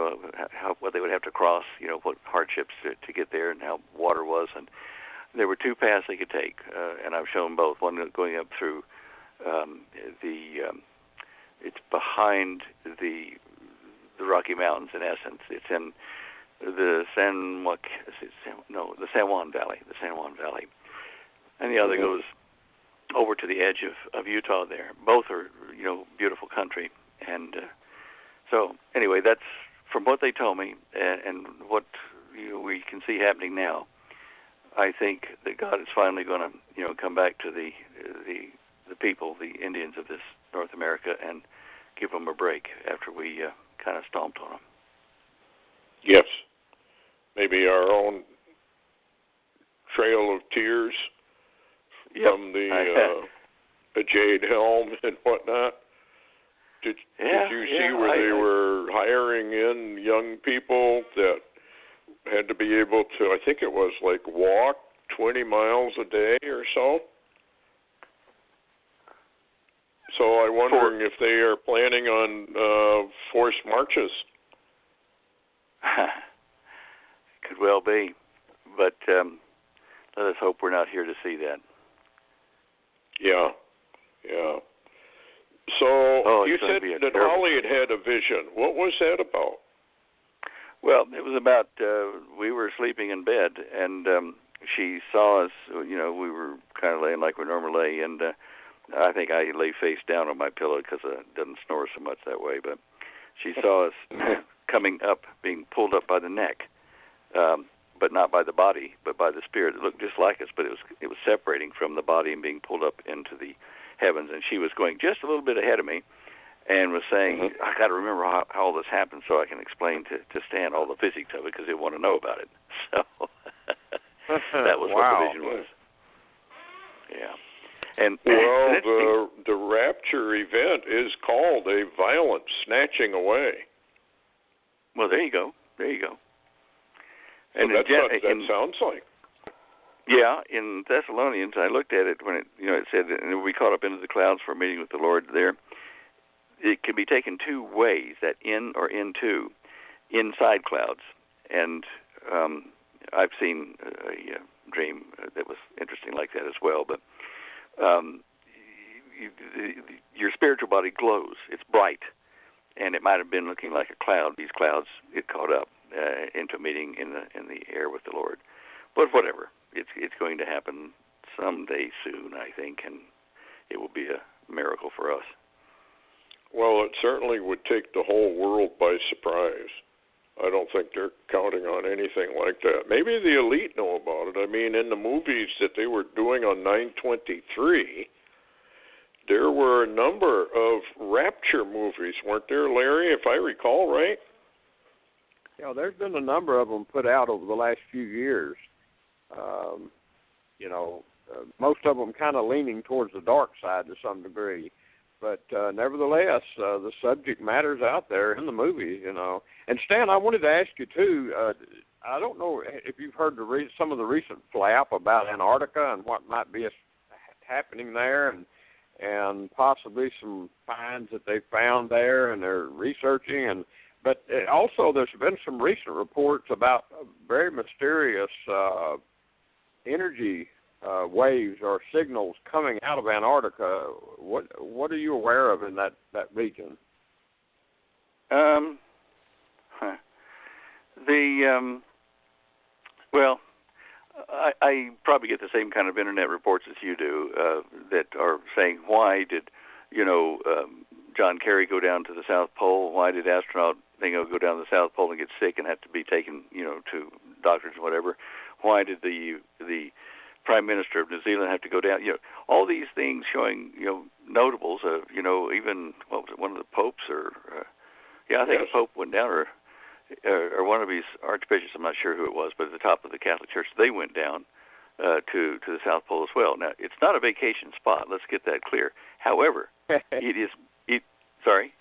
what they would have to cross, what hardships to get there and how water was, and there were two paths they could take, and I've shown both. One going up through it's behind the Rocky Mountains. In essence, it's in the San Juan Valley, and the other goes over to the edge of Utah. There, both are beautiful country, and so anyway, that's from what they told me and what we can see happening now. I think that God is finally going to come back to the people, the Indians of this North America, and give them a break after we kind of stomped on them. Yes. Maybe our own trail of tears from the jade helm and whatnot. Did you see where they were hiring in young people that had to be able to, I think it was like walk 20 miles a day or so? So I'm wondering if they are planning on forced marches. Could well be, but let us hope we're not here to see that. Yeah. So you said that Holly had a vision. What was that about? Well, it was about we were sleeping in bed, and she saw us. We were kind of laying like we normally lay, and I think I lay face down on my pillow because I didn't snore so much that way. But she saw us coming up, being pulled up by the neck, but not by the body, but by the spirit. It looked just like us, but it was separating from the body and being pulled up into the heavens. And she was going just a little bit ahead of me, and was saying, I got to remember how all this happened so I can explain to Stan all the physics of it because he'll want to know about it. So that was what the vision was. Yeah. And the rapture event is called a violent snatching away. Well, there you go. And that's what that sounds like. Yeah, in Thessalonians, I looked at it when it said, and we caught up into the clouds for a meeting with the Lord there. It can be taken two ways, that in or into, inside clouds. And I've seen a dream that was interesting like that as well. But your spiritual body glows. It's bright. And it might have been looking like a cloud. These clouds get caught up into a meeting in the air with the Lord. But whatever. It's going to happen someday soon, I think, and it will be a miracle for us. Well, it certainly would take the whole world by surprise. I don't think they're counting on anything like that. Maybe the elite know about it. I mean, in the movies that they were doing on 9/23, there were a number of rapture movies, weren't there, Larry, if I recall right? Yeah, there's been a number of them put out over the last few years. Most of them kind of leaning towards the dark side to some degree. But nevertheless, the subject matter's out there in the movies, And Stan, I wanted to ask you, too, I don't know if you've heard some of the recent flap about Antarctica and what might be happening there and possibly some finds that they found there and they're researching. But also there's been some recent reports about very mysterious energy waves or signals coming out of Antarctica. What are you aware of in that region? Well, I probably get the same kind of internet reports as you do that are saying, why did John Kerry go down to the South Pole? Why did astronaut Bingo go down to the South Pole and get sick and have to be taken to doctors or whatever? Why did the Prime Minister of New Zealand have to go down? All these things showing, notables of, even, what was it, one of the popes or, I think a pope went down or one of these archbishops, I'm not sure who it was, but at the top of the Catholic Church, they went down to the South Pole as well. Now, it's not a vacation spot. Let's get that clear. However, sorry?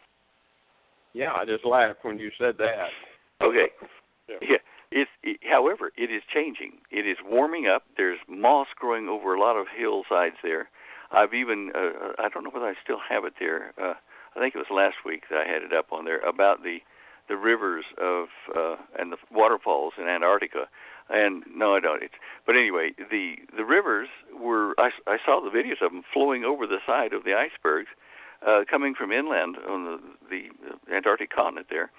Yeah, I just laughed when you said that. Okay. Yeah. However, it is changing. It is warming up. There's moss growing over a lot of hillsides there. I've even, I don't know whether I still have it there. I think it was last week that I had it up on there about the rivers of and the waterfalls in Antarctica. And no, I don't. But anyway, the rivers were. I saw the videos of them flowing over the side of the icebergs, coming from inland on the Antarctic continent there.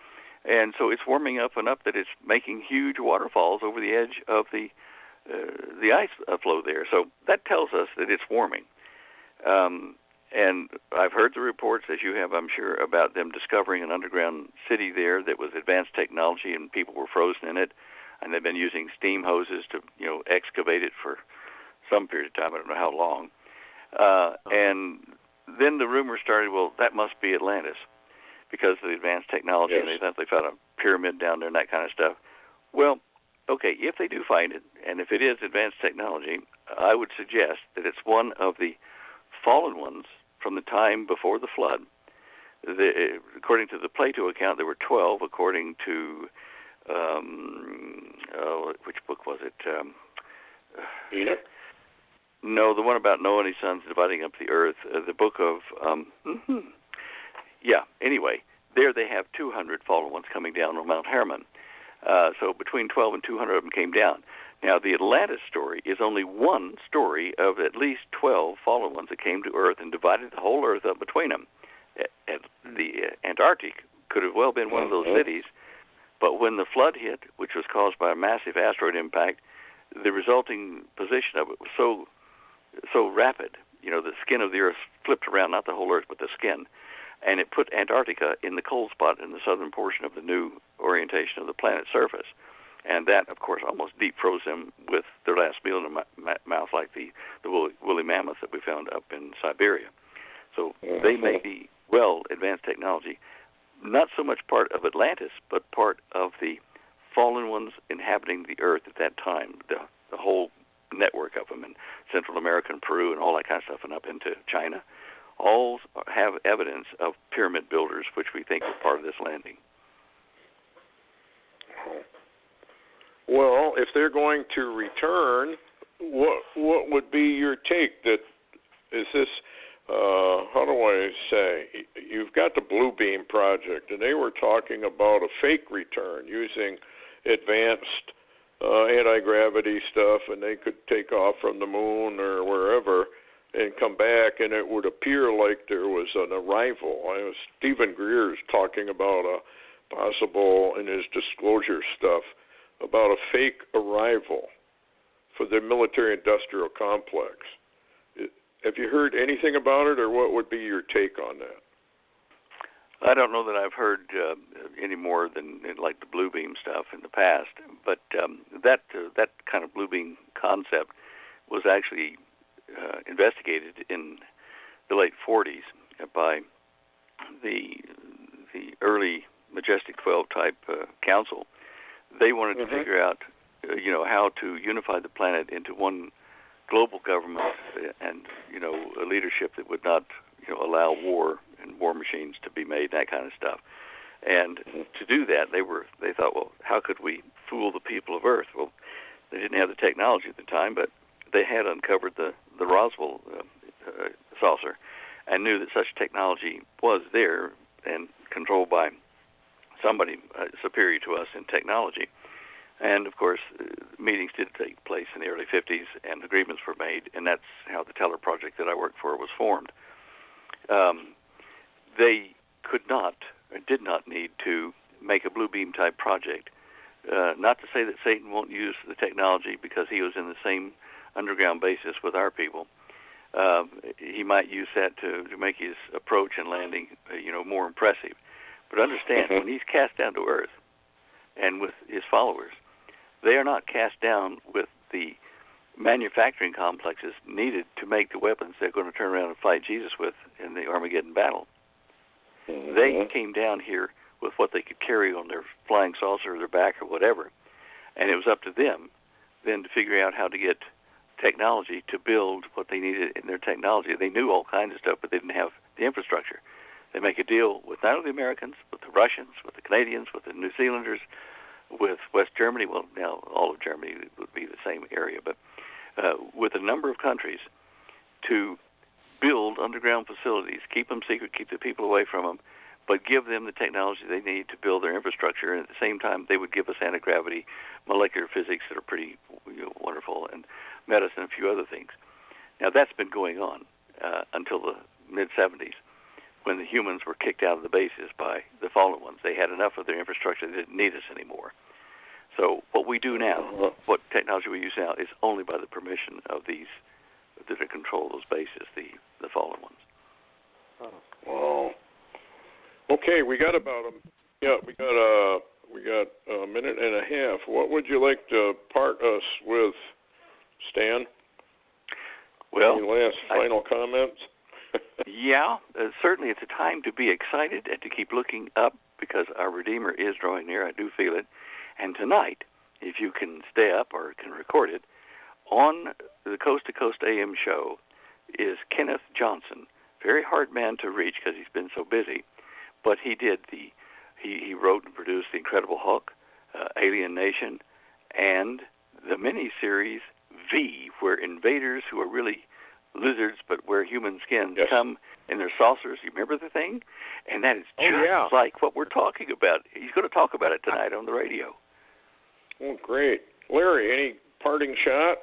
And so it's warming up enough that it's making huge waterfalls over the edge of the ice flow there. So that tells us that it's warming. And I've heard the reports, as you have, I'm sure, about them discovering an underground city there that was advanced technology and people were frozen in it. And they've been using steam hoses to, excavate it for some period of time. I don't know how long. And then the rumor started, well, that must be Atlantis, because of the advanced technology, yes. And they thought they found a pyramid down there and that kind of stuff. Well, okay, if they do find it, and if it is advanced technology, I would suggest that it's one of the fallen ones from the time before the flood. According to the Plato account, there were 12. According to, which book was it? Enoch? No, the one about Noah and his sons dividing up the earth. The book of... anyway, there they have 200 fallen ones coming down on Mount Hermon. So between 12 and 200 of them came down. Now, the Atlantis story is only one story of at least 12 fallen ones that came to Earth and divided the whole Earth up between them. The Antarctic could have well been one of those cities, but when the flood hit, which was caused by a massive asteroid impact, the resulting position of it was so rapid. The skin of the Earth flipped around, not the whole Earth, but the skin. And it put Antarctica in the cold spot in the southern portion of the new orientation of the planet's surface. And that, of course, almost deep froze them with their last meal in their mouth, like the woolly mammoth that we found up in Siberia. So they may be advanced technology, not so much part of Atlantis, but part of the fallen ones inhabiting the Earth at that time, the whole network of them in Central America and Peru and all that kind of stuff and up into China. All have evidence of pyramid builders, which we think were part of this landing. Well, if they're going to return, what would be your take? That is this? How do I say? You've got the Blue Beam Project, and they were talking about a fake return using advanced anti-gravity stuff, and they could take off from the moon or wherever and come back, and it would appear like there was an arrival. Stephen Greer's talking about a possible, in his disclosure stuff, about a fake arrival for the military-industrial complex. Have you heard anything about it, or what would be your take on that? I don't know that I've heard any more than like the blue beam stuff in the past, but that kind of blue beam concept was actually investigated in the late 40s by the early Majestic 12 type council. They wanted to figure out, how to unify the planet into one global government and, a leadership that would not, allow war and war machines to be made, that kind of stuff. And to do that, they thought, well, how could we fool the people of Earth? Well, they didn't have the technology at the time, but they had uncovered the Roswell saucer and knew that such technology was there and controlled by somebody superior to us in technology. And, of course, meetings did take place in the early 50s, and agreements were made, and that's how the Teller Project that I worked for was formed. They could not, or did not need to make a blue beam type project. Not to say that Satan won't use the technology because he was in the same underground basis with our people. He might use that to make his approach and landing, more impressive. But understand, when he's cast down to earth and with his followers, they are not cast down with the manufacturing complexes needed to make the weapons they're going to turn around and fight Jesus with in the Armageddon battle. They came down here with what they could carry on their flying saucer or their back or whatever, and it was up to them then to figure out how to get technology to build what they needed in their technology. They knew all kinds of stuff, but they didn't have the infrastructure. They make a deal with not only the Americans, but the Russians, with the Canadians, with the New Zealanders, with West Germany. Well, now all of Germany would be the same area, but with a number of countries to build underground facilities, keep them secret, keep the people away from them, but give them the technology they need to build their infrastructure. And at the same time, they would give us anti-gravity, molecular physics that are pretty wonderful, and medicine, and a few other things. Now, that's been going on until the mid-'70s, when the humans were kicked out of the bases by the fallen ones. They had enough of their infrastructure, they didn't need us anymore. So what we do now, what technology we use now, is only by the permission of these that control those bases, the fallen ones. Wow. Okay, we got about we got a minute and a half. What would you like to part us with, Stan? Well, any last final comments? Yeah, certainly it's a time to be excited and to keep looking up because our Redeemer is drawing near. I do feel it. And tonight, if you can stay up or can record it, on the Coast to Coast AM show is Kenneth Johnson. Very hard man to reach because he's been so busy, but he wrote and produced The Incredible Hulk, Alien Nation, and the miniseries V, where invaders who are really lizards but wear human skins come in their saucers. You remember the thing? And that is just like what we're talking about. He's going to talk about it tonight on the radio. Oh, great. Larry, any parting shot?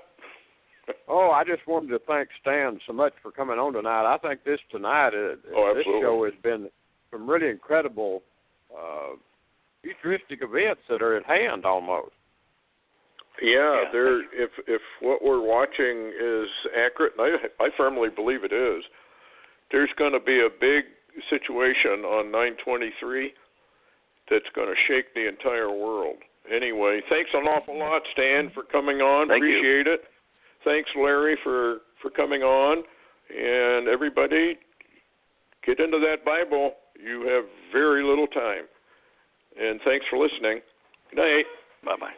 I just wanted to thank Stan so much for coming on tonight. I think this show has been some really incredible futuristic events that are at hand almost. Yeah, if what we're watching is accurate, and I firmly believe it is, there's going to be a big situation on 9/23 that's going to shake the entire world. Anyway, thanks an awful lot, Stan, for coming on. Appreciate it. Thanks, Larry, for coming on. And everybody, get into that Bible. You have very little time. And thanks for listening. Good night. Bye-bye.